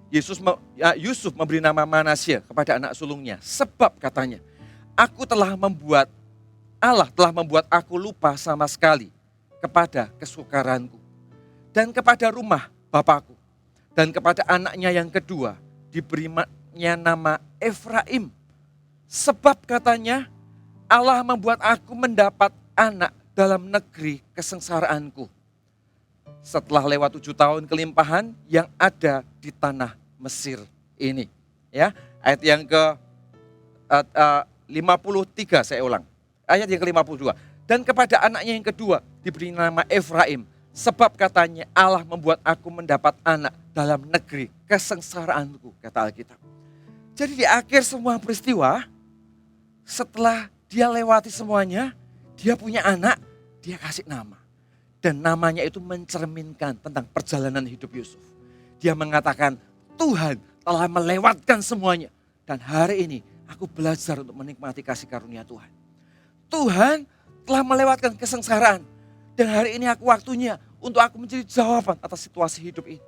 Yusuf memberi nama Manasye kepada anak sulungnya. Sebab katanya, Allah telah membuat aku lupa sama sekali kepada kesukaranku. Dan kepada rumah Bapakku. Dan kepada anaknya yang kedua diberinya nama Efraim. Sebab katanya Allah membuat aku mendapat anak dalam negeri kesengsaraanku. Setelah lewat 7 tahun kelimpahan yang ada di tanah Mesir ini. Ya, ayat yang ke 53 saya ulang. Ayat yang ke-52. Dan kepada anaknya yang kedua diberi nama Efraim. Sebab katanya Allah membuat aku mendapat anak dalam negeri kesengsaraanku, kata Alkitab. Jadi di akhir semua peristiwa, setelah dia lewati semuanya, dia punya anak, dia kasih nama. Dan namanya itu mencerminkan tentang perjalanan hidup Yusuf. Dia mengatakan, Tuhan telah melewatkan semuanya. Dan hari ini aku belajar untuk menikmati kasih karunia Tuhan. Tuhan telah melewatkan kesengsaraan. Dan hari ini aku waktunya untuk aku menjadi jawaban atas situasi hidup ini.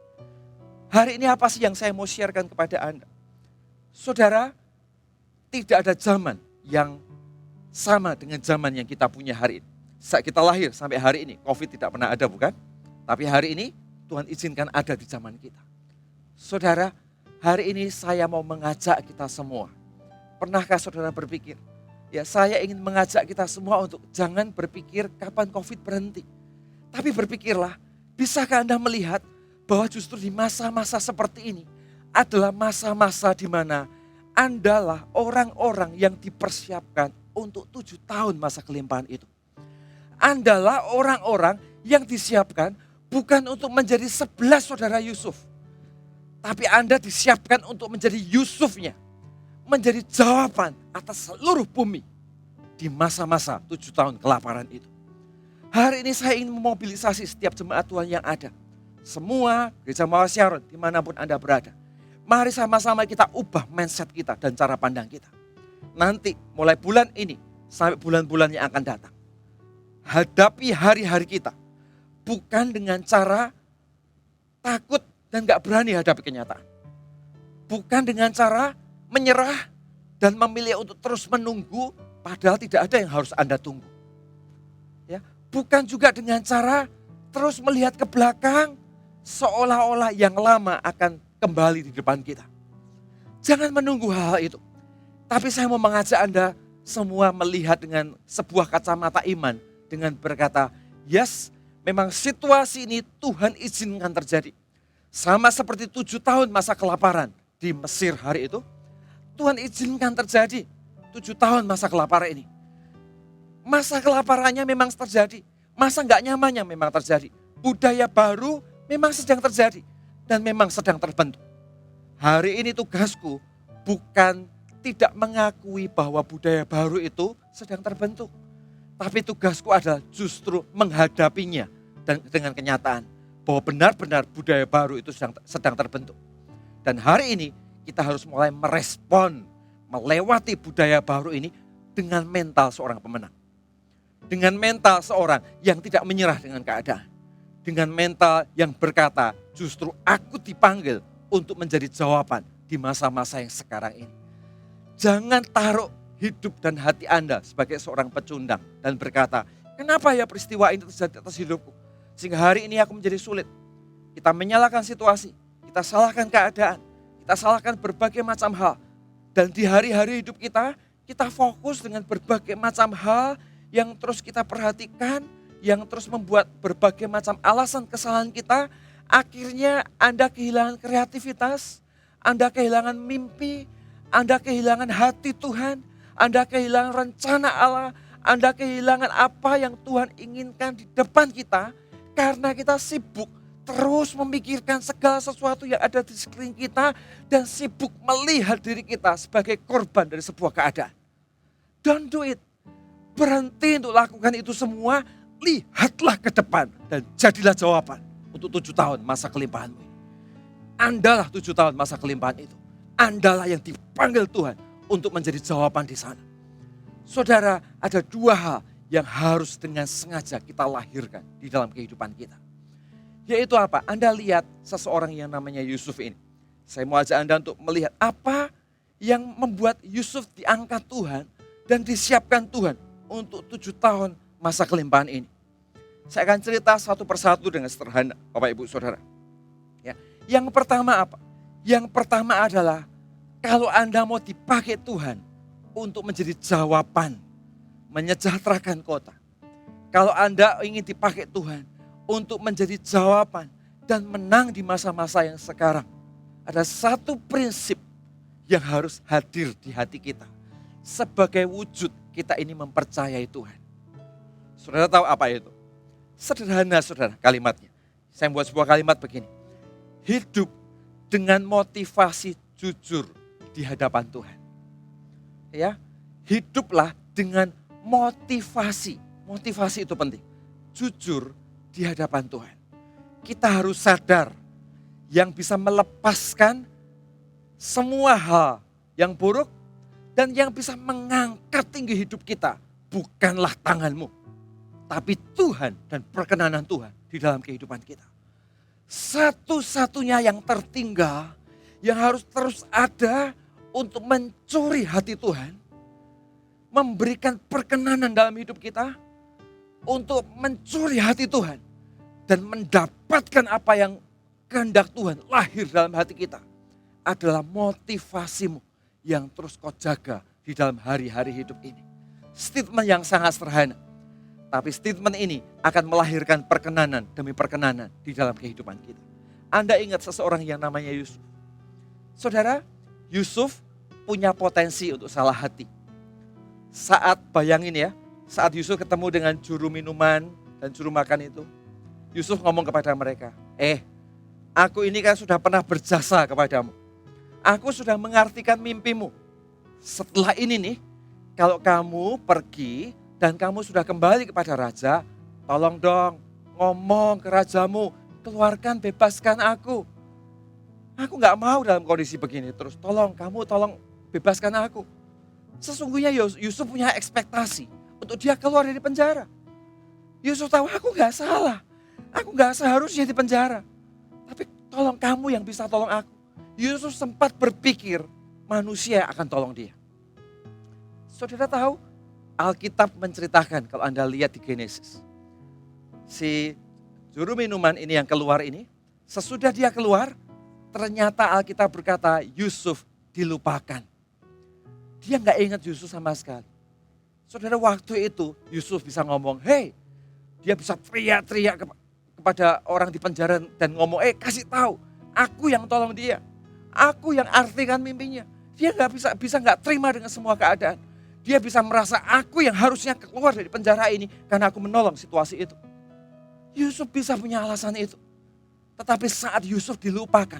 Hari ini apa sih yang saya mau sharekan kepada Anda? Saudara, tidak ada zaman yang sama dengan zaman yang kita punya hari ini. Saat kita lahir sampai hari ini, COVID tidak pernah ada bukan? Tapi hari ini Tuhan izinkan ada di zaman kita. Saudara, hari ini saya mau mengajak kita semua. Pernahkah saudara berpikir, ya saya ingin mengajak kita semua untuk jangan berpikir kapan COVID berhenti. Tapi berpikirlah, bisakah Anda melihat bahwa justru di masa-masa seperti ini adalah masa-masa di mana Anda lah orang-orang yang dipersiapkan untuk 7 tahun masa kelimpahan itu. Anda lah orang-orang yang disiapkan bukan untuk menjadi 11 saudara Yusuf. Tapi Anda disiapkan untuk menjadi Yusufnya. Menjadi jawaban atas seluruh bumi di masa-masa 7 tahun kelaparan itu. Hari ini saya ingin memobilisasi setiap jemaat Tuhan yang ada. Semua gereja Mawar Syaron dimanapun Anda berada. Mari sama-sama kita ubah mindset kita dan cara pandang kita. Nanti mulai bulan ini sampai bulan-bulan yang akan datang. Hadapi hari-hari kita. Bukan dengan cara takut dan gak berani hadapi kenyataan. Bukan dengan cara menyerah dan memilih untuk terus menunggu padahal tidak ada yang harus Anda tunggu. Ya, bukan juga dengan cara terus melihat ke belakang seolah-olah yang lama akan kembali di depan kita. Jangan menunggu hal itu. Tapi saya mau mengajak Anda semua melihat dengan sebuah kacamata iman dengan berkata, yes, memang situasi ini Tuhan izinkan terjadi. Sama seperti 7 tahun masa kelaparan di Mesir hari itu, Tuhan izinkan terjadi 7 tahun masa kelaparan ini. Masa kelaparannya memang terjadi. Masa nggak nyamannya memang terjadi. Budaya baru memang sedang terjadi. Dan memang sedang terbentuk. Hari ini tugasku bukan tidak mengakui bahwa budaya baru itu sedang terbentuk. Tapi tugasku adalah justru menghadapinya dengan kenyataan. Bahwa benar-benar budaya baru itu sedang terbentuk. Dan hari ini kita harus mulai merespon, melewati budaya baru ini dengan mental seorang pemenang. Dengan mental seorang yang tidak menyerah dengan keadaan. Dengan mental yang berkata, justru aku dipanggil untuk menjadi jawaban di masa-masa yang sekarang ini. Jangan taruh hidup dan hati Anda sebagai seorang pecundang dan berkata, kenapa ya peristiwa ini terjadi atas hidupku? Sehingga hari ini aku menjadi sulit. Kita menyalahkan situasi, kita salahkan keadaan, kita salahkan berbagai macam hal. Dan di hari-hari hidup kita fokus dengan berbagai macam hal yang terus kita perhatikan, yang terus membuat berbagai macam alasan kesalahan kita akhirnya Anda kehilangan kreativitas, Anda kehilangan mimpi, Anda kehilangan hati Tuhan, Anda kehilangan rencana Allah, Anda kehilangan apa yang Tuhan inginkan di depan kita karena kita sibuk terus memikirkan segala sesuatu yang ada di sekeliling kita dan sibuk melihat diri kita sebagai korban dari sebuah keadaan. Don't do it. Berhenti untuk lakukan itu semua, lihatlah ke depan dan jadilah jawaban untuk 7 tahun masa kelimpahanmu ini. Andalah 7 tahun masa kelimpahan itu. Andalah yang dipanggil Tuhan untuk menjadi jawaban di sana. Saudara, ada 2 hal yang harus dengan sengaja kita lahirkan di dalam kehidupan kita. Yaitu apa? Anda lihat seseorang yang namanya Yusuf ini. Saya mau ajak Anda untuk melihat apa yang membuat Yusuf diangkat Tuhan dan disiapkan Tuhan untuk 7 tahun masa kelimpahan ini. Saya akan cerita satu persatu dengan sederhana, Bapak Ibu Saudara. Ya. Yang pertama apa? Yang pertama adalah kalau Anda mau dipakai Tuhan untuk menjadi jawaban, menyejahterakan kota. Kalau Anda ingin dipakai Tuhan untuk menjadi jawaban dan menang di masa-masa yang sekarang. Ada satu prinsip yang harus hadir di hati kita. Sebagai wujud kita ini mempercayai Tuhan. Saudara tahu apa itu? Sederhana saudara kalimatnya. Saya buat sebuah kalimat begini. Hidup dengan motivasi jujur di hadapan Tuhan. Ya, hiduplah dengan motivasi. Motivasi itu penting. Jujur di hadapan Tuhan. Kita harus sadar yang bisa melepaskan semua hal yang buruk dan yang bisa mengangkat tinggi hidup kita bukanlah tanganmu, tapi Tuhan dan perkenanan Tuhan di dalam kehidupan kita. Satu-satunya yang tertinggal, yang harus terus ada untuk mencuri hati Tuhan, memberikan perkenanan dalam hidup kita, untuk mencuri hati Tuhan, dan mendapatkan apa yang kehendak Tuhan lahir dalam hati kita, adalah motivasimu yang terus kau jaga di dalam hari-hari hidup ini. Statement yang sangat sederhana. Tapi statement ini akan melahirkan perkenanan demi perkenanan di dalam kehidupan kita. Anda ingat seseorang yang namanya Yusuf. Saudara, Yusuf punya potensi untuk salah hati. Saat bayangin ya, saat Yusuf ketemu dengan juru minuman dan juru makan itu, Yusuf ngomong kepada mereka, aku ini kan sudah pernah berjasa kepadamu. Aku sudah mengartikan mimpimu. Setelah ini nih, kalau kamu pergi dan kamu sudah kembali kepada raja, tolong dong ngomong ke rajamu, keluarkan, bebaskan aku. Aku gak mau dalam kondisi begini terus, tolong bebaskan aku. Sesungguhnya Yusuf punya ekspektasi untuk dia keluar dari penjara. Yusuf tahu aku gak salah, aku gak seharusnya di penjara. Tapi tolong kamu yang bisa tolong aku. Yusuf sempat berpikir manusia akan tolong dia. Saudara tahu, Alkitab menceritakan kalau Anda lihat di Genesis. Si juru minuman ini yang keluar ini, sesudah dia keluar, ternyata Alkitab berkata Yusuf dilupakan. Dia nggak ingat Yusuf sama sekali. Saudara, waktu itu Yusuf bisa ngomong, dia bisa teriak-teriak kepada orang di penjara dan ngomong, kasih tahu, aku yang tolong dia. Aku yang artikan mimpinya. Dia nggak bisa nggak terima dengan semua keadaan. Dia bisa merasa aku yang harusnya keluar dari penjara ini karena aku menolong situasi itu. Yusuf bisa punya alasan itu. Tetapi saat Yusuf dilupakan,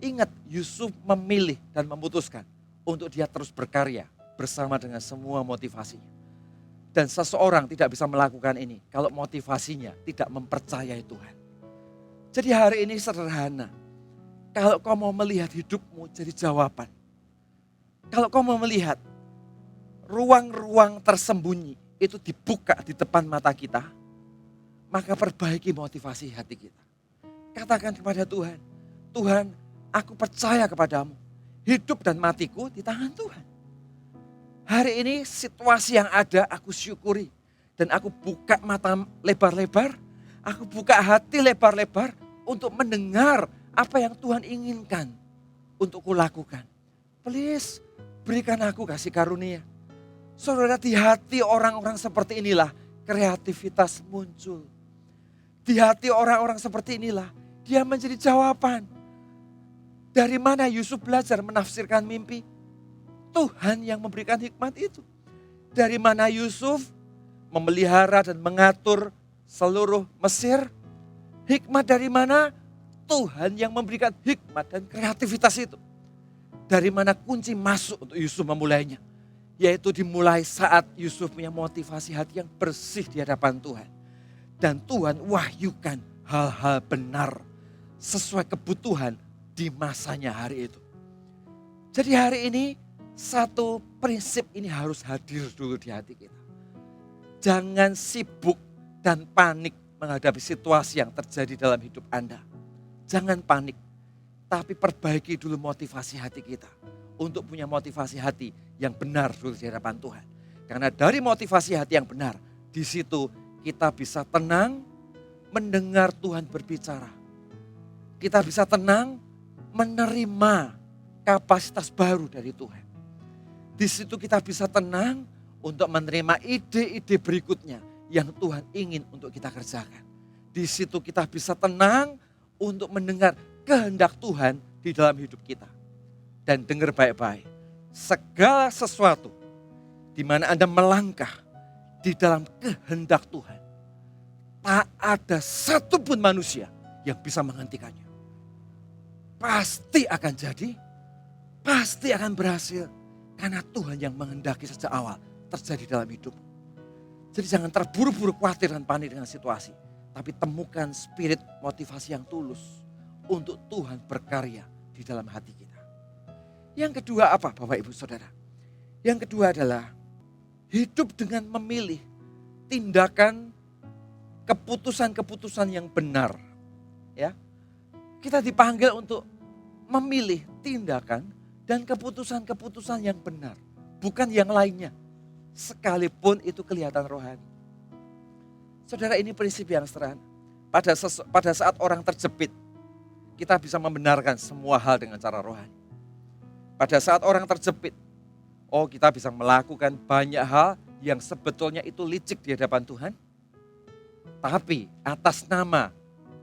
ingat Yusuf memilih dan memutuskan untuk dia terus berkarya bersama dengan semua motivasinya. Dan seseorang tidak bisa melakukan ini kalau motivasinya tidak mempercayai Tuhan. Jadi hari ini sederhana. Kalau kau mau melihat hidupmu jadi jawaban. Kalau kau mau melihat ruang-ruang tersembunyi itu dibuka di depan mata kita, maka perbaiki motivasi hati kita. Katakan kepada Tuhan, Tuhan, aku percaya kepadamu. Hidup dan matiku di tangan Tuhan. Hari ini situasi yang ada aku syukuri. Dan aku buka mata lebar-lebar, aku buka hati lebar-lebar untuk mendengar apa yang Tuhan inginkan untuk kulakukan. Please, berikan aku kasih karunia. Saudara, di hati orang-orang seperti inilah kreativitas muncul. Di hati orang-orang seperti inilah dia menjadi jawaban. Dari mana Yusuf belajar menafsirkan mimpi? Tuhan yang memberikan hikmat itu. Dari mana Yusuf memelihara dan mengatur seluruh Mesir? Hikmat dari mana? Tuhan yang memberikan hikmat dan kreativitas itu. Dari mana kunci masuk untuk Yusuf memulainya? Yaitu dimulai saat Yusuf punya motivasi hati yang bersih di hadapan Tuhan. Dan Tuhan wahyukan hal-hal benar sesuai kebutuhan di masanya hari itu. Jadi hari ini satu prinsip ini harus hadir dulu di hati kita. Jangan sibuk dan panik menghadapi situasi yang terjadi dalam hidup Anda. Jangan panik, tapi perbaiki dulu motivasi hati kita. Untuk punya motivasi hati yang benar dulu di hadapan Tuhan. Karena dari motivasi hati yang benar, di situ kita bisa tenang mendengar Tuhan berbicara. Kita bisa tenang menerima kapasitas baru dari Tuhan. Di situ kita bisa tenang untuk menerima ide-ide berikutnya yang Tuhan ingin untuk kita kerjakan. Di situ kita bisa tenang untuk mendengar kehendak Tuhan di dalam hidup kita. Dan dengar baik-baik, segala sesuatu di mana Anda melangkah di dalam kehendak Tuhan, tak ada satupun manusia yang bisa menghentikannya. Pasti akan jadi, pasti akan berhasil. Karena Tuhan yang menghendaki sejak awal terjadi dalam hidup. Jadi jangan terburu-buru khawatir dan panik dengan situasi. Tapi temukan spirit motivasi yang tulus untuk Tuhan berkarya di dalam hati kita. Yang kedua apa Bapak Ibu Saudara? Yang kedua adalah hidup dengan memilih tindakan keputusan-keputusan yang benar. Ya, kita dipanggil untuk memilih tindakan dan keputusan-keputusan yang benar. Bukan yang lainnya. Sekalipun itu kelihatan rohani. Saudara, ini prinsip yang sederhana. Pada saat orang terjepit, kita bisa membenarkan semua hal dengan cara rohani. Pada saat orang terjepit, kita bisa melakukan banyak hal yang sebetulnya itu licik di hadapan Tuhan. Tapi atas nama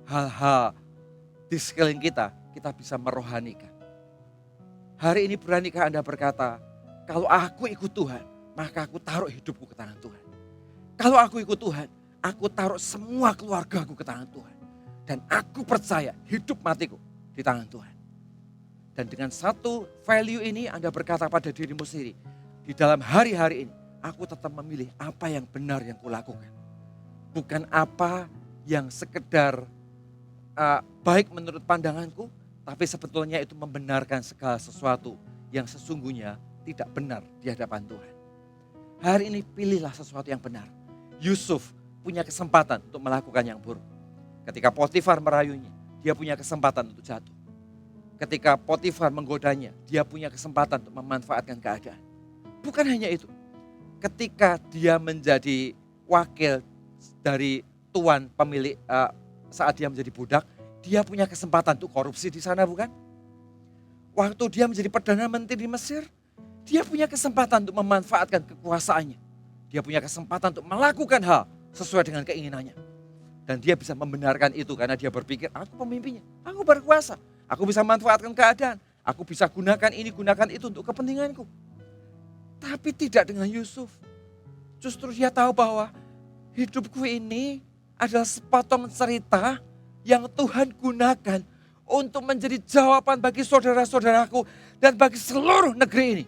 hal-hal di sekeliling kita, kita bisa merohanikan. Hari ini beranikah Anda berkata, kalau aku ikut Tuhan, maka aku taruh hidupku ke tangan Tuhan. Kalau aku ikut Tuhan, aku taruh semua keluargaku ke tangan Tuhan. Dan aku percaya hidup matiku di tangan Tuhan. Dan dengan satu value ini Anda berkata pada dirimu sendiri, di dalam hari-hari ini, aku tetap memilih apa yang benar yang kulakukan. Bukan apa yang sekedar baik menurut pandanganku, tapi sebetulnya itu membenarkan segala sesuatu yang sesungguhnya tidak benar di hadapan Tuhan. Hari ini pilihlah sesuatu yang benar. Yusuf punya kesempatan untuk melakukan yang buruk. Ketika Potifar merayunya, dia punya kesempatan untuk jatuh. Ketika Potifar menggodanya, dia punya kesempatan untuk memanfaatkan keadaan. Bukan hanya itu. Ketika dia menjadi wakil dari tuan pemilik saat dia menjadi budak, dia punya kesempatan untuk korupsi di sana, bukan? Waktu dia menjadi Perdana Menteri di Mesir, dia punya kesempatan untuk memanfaatkan kekuasaannya. Dia punya kesempatan untuk melakukan hal sesuai dengan keinginannya. Dan dia bisa membenarkan itu karena dia berpikir, aku pemimpinnya, aku berkuasa. Aku bisa manfaatkan keadaan, aku bisa gunakan ini, gunakan itu untuk kepentinganku. Tapi tidak dengan Yusuf. Justru dia tahu bahwa hidupku ini adalah sepotong cerita yang Tuhan gunakan untuk menjadi jawaban bagi saudara-saudaraku dan bagi seluruh negeri ini.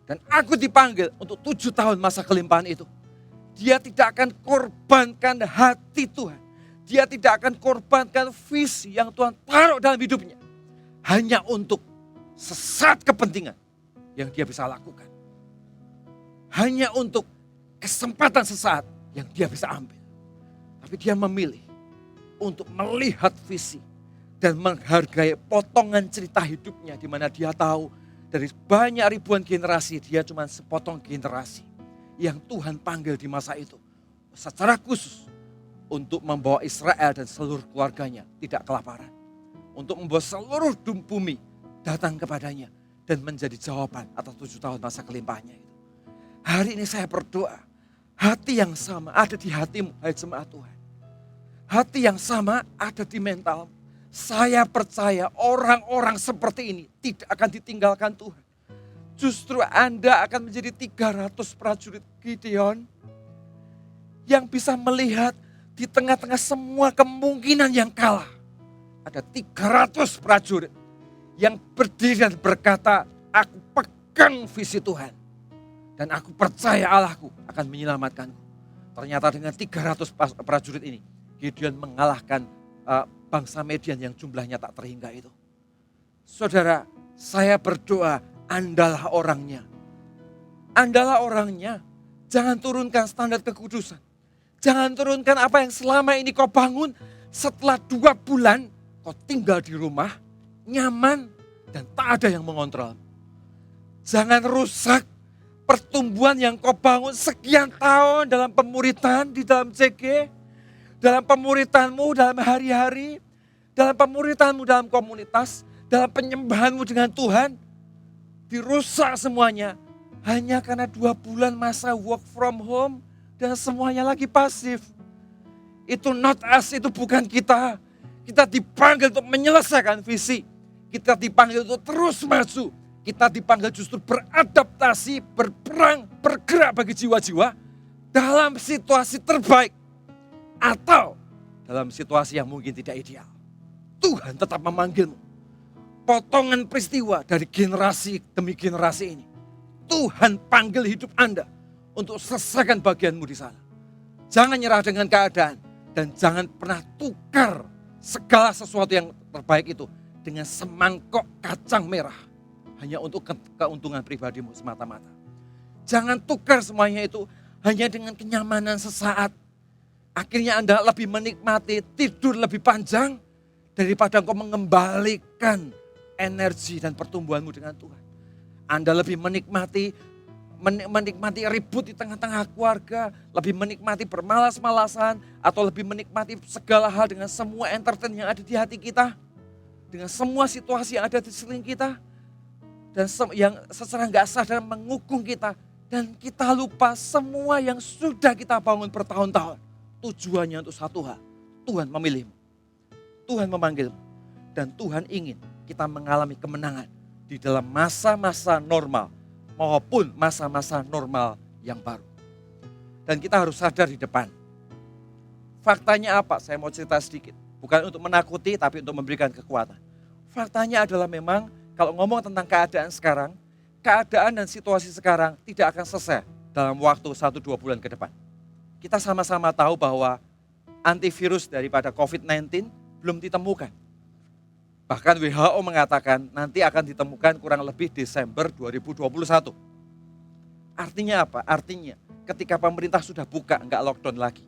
Dan aku dipanggil untuk 7 tahun masa kelimpahan itu. Dia tidak akan korbankan hati Tuhan. Dia tidak akan korbankan visi yang Tuhan taruh dalam hidupnya. Hanya untuk sesaat kepentingan yang dia bisa lakukan. Hanya untuk kesempatan sesaat yang dia bisa ambil. Tapi dia memilih untuk melihat visi dan menghargai potongan cerita hidupnya di mana dia tahu dari banyak ribuan generasi dia cuma sepotong generasi yang Tuhan panggil di masa itu secara khusus untuk membawa Israel dan seluruh keluarganya tidak kelaparan, untuk membawa seluruh bumi datang kepadanya dan menjadi jawaban atas 7 tahun masa kelimpahannya itu. Hari ini saya berdoa, hati yang sama ada di hatimu, hai jemaat Tuhan. Hati yang sama ada di mental. Saya percaya orang-orang seperti ini tidak akan ditinggalkan Tuhan. Justru Anda akan menjadi 300 prajurit Gideon yang bisa melihat di tengah-tengah semua kemungkinan yang kalah. Ada 300 prajurit yang berdiri dan berkata, aku pegang visi Tuhan. Dan aku percaya Allahku akan menyelamatkanku. Ternyata dengan 300 prajurit ini, Gideon mengalahkan bangsa Median yang jumlahnya tak terhingga itu. Saudara, saya berdoa, Andalah orangnya. Andalah orangnya. Jangan turunkan standar kekudusan. Jangan turunkan apa yang selama ini kau bangun. Setelah 2 bulan, kau tinggal di rumah, nyaman, dan tak ada yang mengontrol. Jangan rusak pertumbuhan yang kau bangun sekian tahun dalam pemuritan, di dalam CG, dalam pemuritanmu dalam hari-hari, dalam pemuritanmu dalam komunitas, dalam penyembahanmu dengan Tuhan, dirusak semuanya hanya karena 2 bulan masa work from home dan semuanya lagi pasif. Itu not us, itu bukan kita. Kita dipanggil untuk menyelesaikan visi. Kita dipanggil untuk terus maju. Kita dipanggil justru beradaptasi, berperang, bergerak bagi jiwa-jiwa dalam situasi terbaik. Atau dalam situasi yang mungkin tidak ideal. Tuhan tetap memanggilmu. Potongan peristiwa dari generasi demi generasi ini. Tuhan panggil hidup Anda untuk selesaikan bagianmu di sana. Jangan nyerah dengan keadaan. Dan jangan pernah tukar segala sesuatu yang terbaik itu dengan semangkok kacang merah. Hanya untuk keuntungan pribadimu semata-mata. Jangan tukar semuanya itu hanya dengan kenyamanan sesaat. Akhirnya Anda lebih menikmati tidur lebih panjang daripada engkau mengembalikan energi dan pertumbuhanmu dengan Tuhan. Anda lebih menikmati ribut di tengah-tengah keluarga, lebih menikmati bermalas-malasan, atau lebih menikmati segala hal dengan semua entertain yang ada di hati kita, dengan semua situasi yang ada di sekeliling kita, dan yang secara nggak sadar mengukung kita, dan kita lupa semua yang sudah kita bangun bertahun-tahun. Tujuannya untuk satu hal, Tuhan memilihmu, Tuhan memanggilmu, dan Tuhan ingin kita mengalami kemenangan di dalam masa-masa normal maupun masa-masa normal yang baru. Dan kita harus sadar di depan. Faktanya apa? Saya mau cerita sedikit. Bukan untuk menakuti tapi untuk memberikan kekuatan. Faktanya adalah memang kalau ngomong tentang keadaan sekarang, keadaan dan situasi sekarang tidak akan selesai dalam waktu 1-2 bulan ke depan. Kita sama-sama tahu bahwa antivirus daripada COVID-19 belum ditemukan. Bahkan WHO mengatakan nanti akan ditemukan kurang lebih Desember 2021. Artinya apa? Artinya ketika pemerintah sudah buka, enggak lockdown lagi.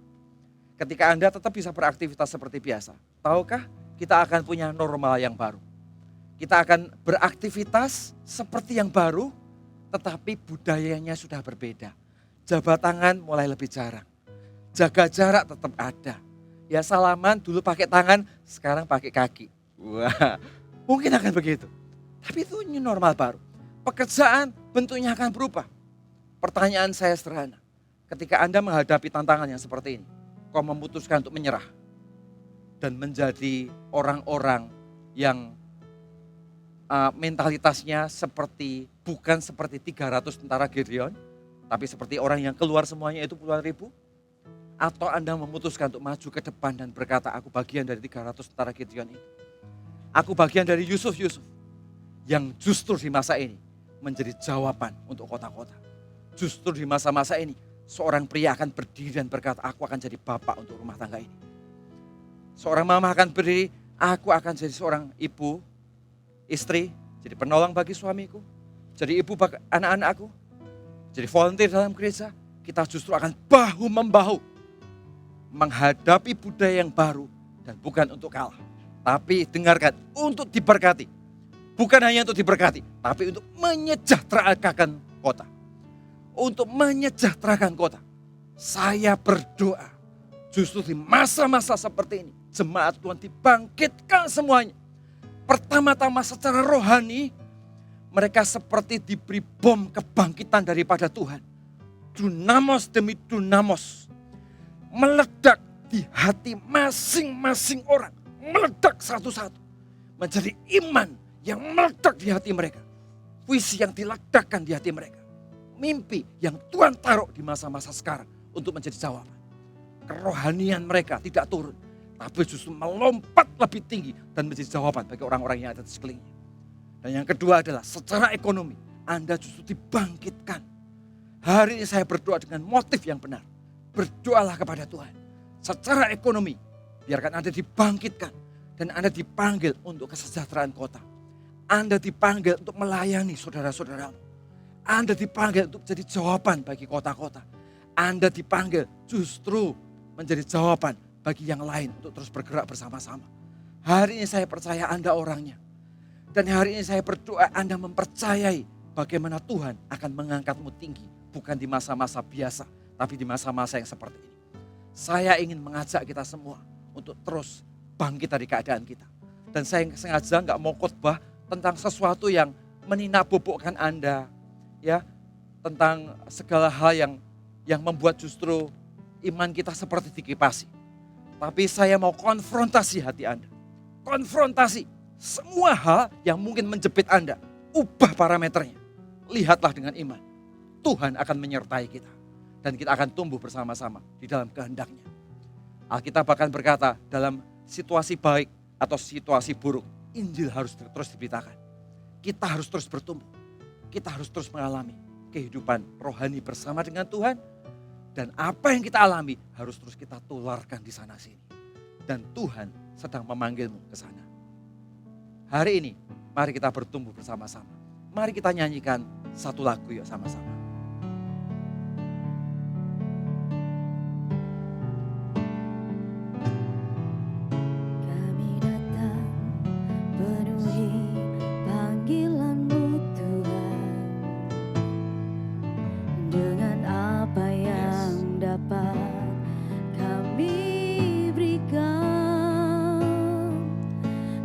Ketika Anda tetap bisa beraktivitas seperti biasa. Tahukah kita akan punya normal yang baru. Kita akan beraktivitas seperti yang baru, tetapi budayanya sudah berbeda. Jabat tangan mulai lebih jarang. Jaga jarak tetap ada. Ya salaman dulu pakai tangan, sekarang pakai kaki. Wah, mungkin akan begitu. Tapi itu new normal baru. Pekerjaan bentuknya akan berubah. Pertanyaan saya sederhana. Ketika Anda menghadapi tantangan yang seperti ini, kau memutuskan untuk menyerah. Dan menjadi orang-orang yang mentalitasnya bukan seperti 300 tentara Gideon, tapi seperti orang yang keluar semuanya itu puluhan ribu. Atau Anda memutuskan untuk maju ke depan dan berkata, aku bagian dari 300 tentara Gideon itu. Aku bagian dari Yusuf yang justru di masa ini menjadi jawaban untuk kota-kota. Justru di masa-masa ini seorang pria akan berdiri dan berkata, aku akan jadi bapak untuk rumah tangga ini. Seorang mama akan berdiri, aku akan jadi seorang ibu, istri, jadi penolong bagi suamiku, jadi ibu bagi anak-anakku, jadi volunteer dalam gereja. Kita justru akan bahu-membahu menghadapi budaya yang baru dan bukan untuk kalah. Tapi dengarkan, untuk diberkati. Bukan hanya untuk diberkati, tapi untuk menyejahterakan kota. Untuk menyejahterakan kota. Saya berdoa, justru di masa-masa seperti ini, jemaat Tuhan dibangkitkan semuanya. Pertama-tama secara rohani, mereka seperti diberi bom kebangkitan daripada Tuhan. Dunamos demi dunamos. Meledak di hati masing-masing orang. meledak satu-satu. Menjadi iman yang meledak di hati mereka. Visi yang diledakkan di hati mereka. Mimpi yang Tuhan taruh di masa-masa sekarang untuk menjadi jawaban. Kerohanian mereka tidak turun, tapi justru melompat lebih tinggi dan menjadi jawaban bagi orang-orang yang ada di sekelilingnya. Dan yang kedua adalah secara ekonomi, Anda justru dibangkitkan. Hari ini saya berdoa dengan motif yang benar. Berdoalah kepada Tuhan. Secara ekonomi, biarkan Anda dibangkitkan. Dan Anda dipanggil untuk kesejahteraan kota. Anda dipanggil untuk melayani saudara-saudaramu. Anda dipanggil untuk menjadi jawaban bagi kota-kota. Anda dipanggil justru menjadi jawaban bagi yang lain untuk terus bergerak bersama-sama. Hari ini saya percaya Anda orangnya. Dan hari ini saya berdoa Anda mempercayai bagaimana Tuhan akan mengangkatmu tinggi. Bukan di masa-masa biasa, tapi di masa-masa yang seperti ini. Saya ingin mengajak kita semua untuk terus bangkit dari keadaan kita. Dan saya sengaja nggak mau khotbah tentang sesuatu yang meninabobokkan Anda. Ya, tentang segala hal yang membuat justru iman kita seperti dikipasi. Tapi saya mau konfrontasi hati Anda. Konfrontasi semua hal yang mungkin menjepit Anda. Ubah parameternya. Lihatlah dengan iman. Tuhan akan menyertai kita. Dan kita akan tumbuh bersama-sama di dalam kehendaknya. Alkitab bahkan berkata dalam situasi baik atau situasi buruk. Injil harus terus diberitakan. Kita harus terus bertumbuh. Kita harus terus mengalami kehidupan rohani bersama dengan Tuhan. Dan apa yang kita alami harus terus kita tularkan di sana sini. Dan Tuhan sedang memanggilmu ke sana. Hari ini mari kita bertumbuh bersama-sama. Mari kita nyanyikan satu lagu yuk sama-sama. Kami datang penuhi panggilan-Mu Tuhan. Dengan apa yang dapat kami berikan.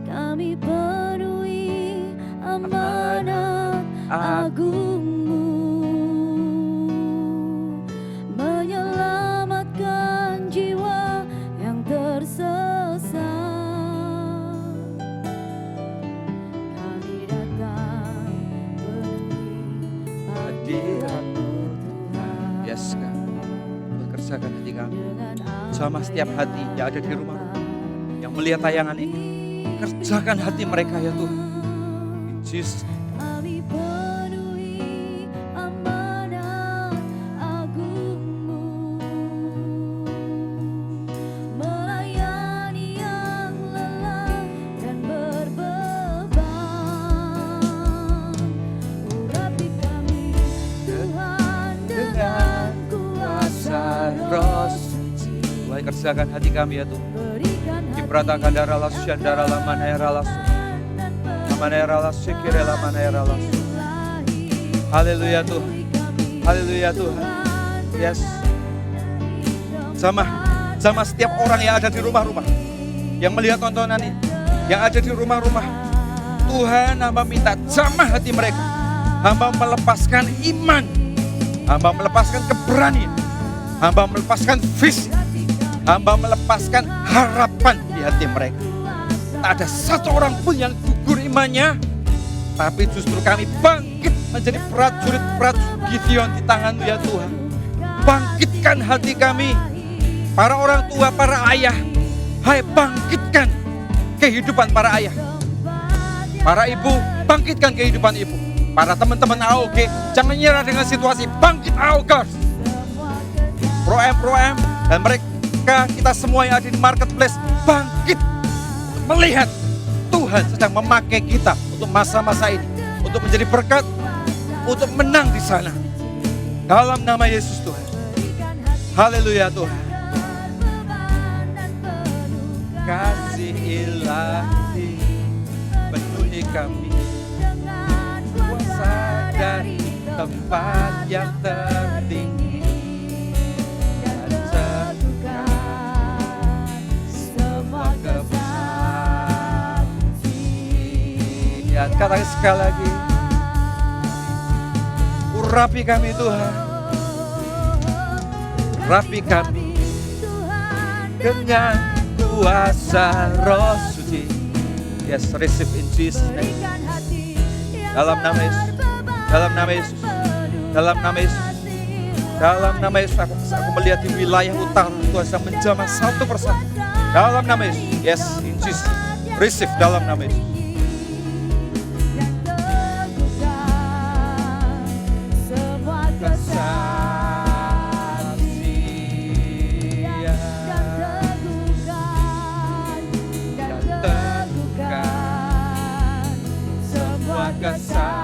Kami penuhi amanat agung-Mu, menyelamatkan jiwa yang tersesat. Kami datang penuhi panggilan-Mu Tuhan. Yes, God. Bekerjakan hati kami. Sama setiap hati yang ada di rumah, yang melihat tayangan ini. Kerjakan hati mereka ya Tuhan. In Jesus. Kami penuhi amanat agung-Mu, melayani yang lelah dan berbeban. Urapi kami Tuhan dengan kuasa Roh Suci. Mulai kerjakan hati kami ya Tuhan. Berikan Diperatakan darah lasu, darah laman era lasu. Manera lasu, kira manera lasu. Haleluya Tuhan. Haleluya Tuhan. Yes. Sama setiap orang yang ada di rumah-rumah, yang melihat tontonan ini, yang ada di rumah-rumah, Tuhan hamba minta jamah hati mereka. Hamba melepaskan iman, hamba melepaskan keberanian, hamba melepaskan visi, hamba melepaskan harapan di hati mereka. Tak ada satu orang pun yang gugur imannya, tapi justru kami bangkit menjadi prajurit-prajurit Gideon di tangan-Mu ya Tuhan. Bangkitkan hati kami, para orang tua, para ayah. Hai, bangkitkan kehidupan para ayah. Para ibu, bangkitkan kehidupan ibu. Para teman-teman AOG, jangan nyerah dengan situasi. Bangkit AOGers. Pro-M, dan mereka, kita semua yang ada di marketplace, bangkit. Melihat Tuhan sedang memakai kita untuk masa-masa ini. Untuk menjadi berkat, untuk menang di sana. Dalam nama Yesus Tuhan. Haleluya Tuhan. Kasih ilahi penuhi kami. Kuasa dari tempat yang tertinggi. Dan satukan semua kebesaran. Katakan sekali lagi. Urapi kami Tuhan. Rapi kami dengan kuasa Roh suci. Yes, receive in Jesus name. Berikan hati yang Dalam nama Yesus. berbeban Dalam nama Yesus. penuh Dalam nama Yesus. kasih. Dalam nama Yesus aku melihat di wilayah utara Tuhan sedang menjamah satu persatu. Dalam nama Yesus. Yes, in Jesus. Receive dalam nama Yesus. Dan teguhkan semua kesaksian. Dan teguhkan semua kesaksian.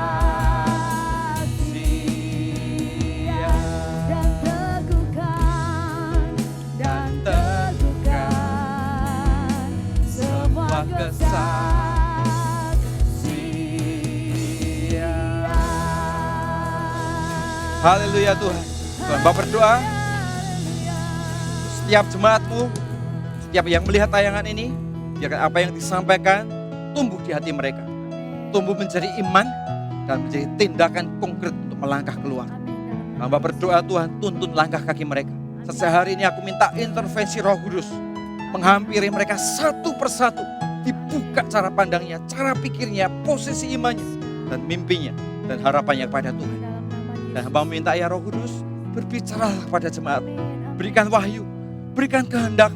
Dan teguhkan semua kesaksian. Haleluya Tuhan. Tuhan Bapak berdoa, setiap jemaatmu, setiap yang melihat tayangan ini, biarkan apa yang disampaikan tumbuh di hati mereka. Tumbuh menjadi iman dan menjadi tindakan konkret untuk melangkah keluar. Hamba berdoa Tuhan, tuntun langkah kaki mereka. Sejak hari ini aku minta intervensi Roh Kudus menghampiri mereka satu persatu. Dibuka cara pandangnya, cara pikirnya, posisi imannya, dan mimpinya, dan harapannya kepada Tuhan. Dan hamba meminta ya Roh Kudus, berbicara kepada jemaat. Berikan wahyu, berikan kehendak,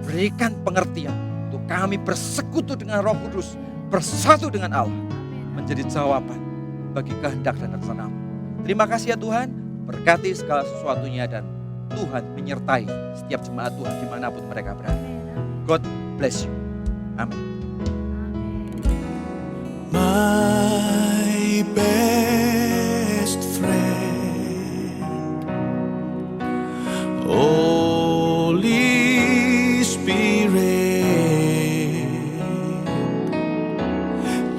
berikan pengertian. Untuk kami bersekutu dengan Roh Kudus, bersatu dengan Allah. Menjadi jawaban bagi kehendak dan rencana-Mu. Terima kasih ya Tuhan, berkati segala sesuatunya dan Tuhan menyertai setiap jemaat Tuhan dimanapun mereka berada. God bless you. Amin. My best friend, Holy Spirit,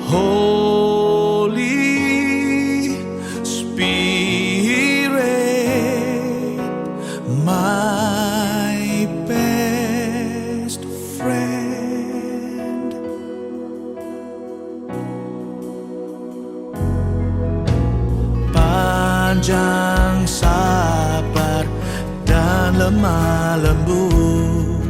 Holy Spirit, my best friend. Panjang sabar dan lemah lembut,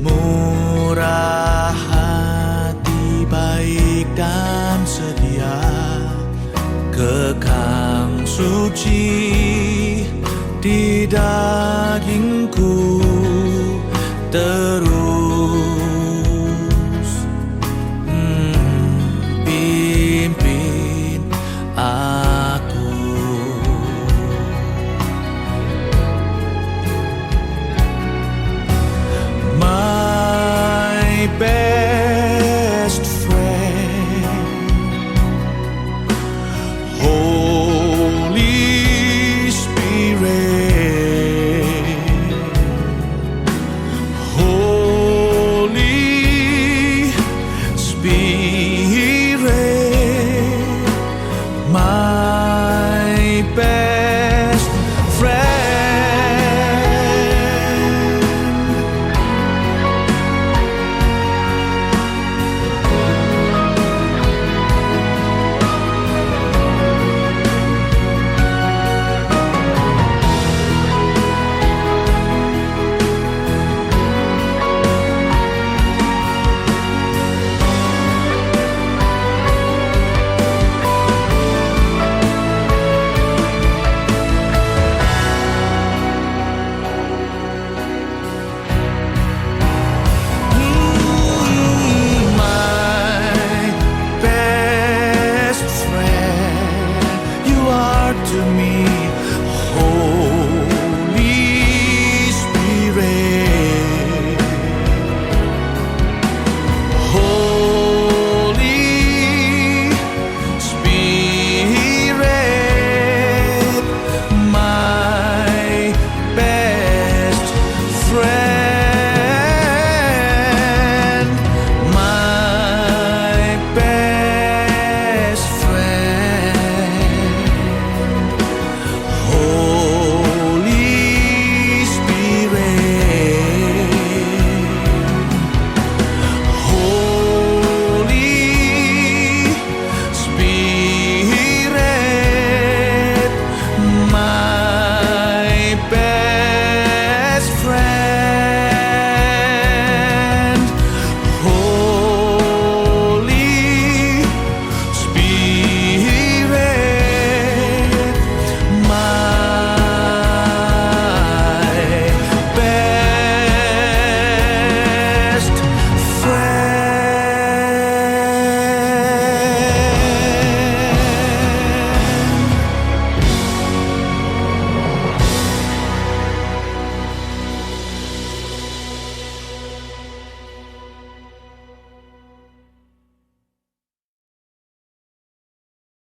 murah hati, baik dan setia, kekang suci di dagingku terus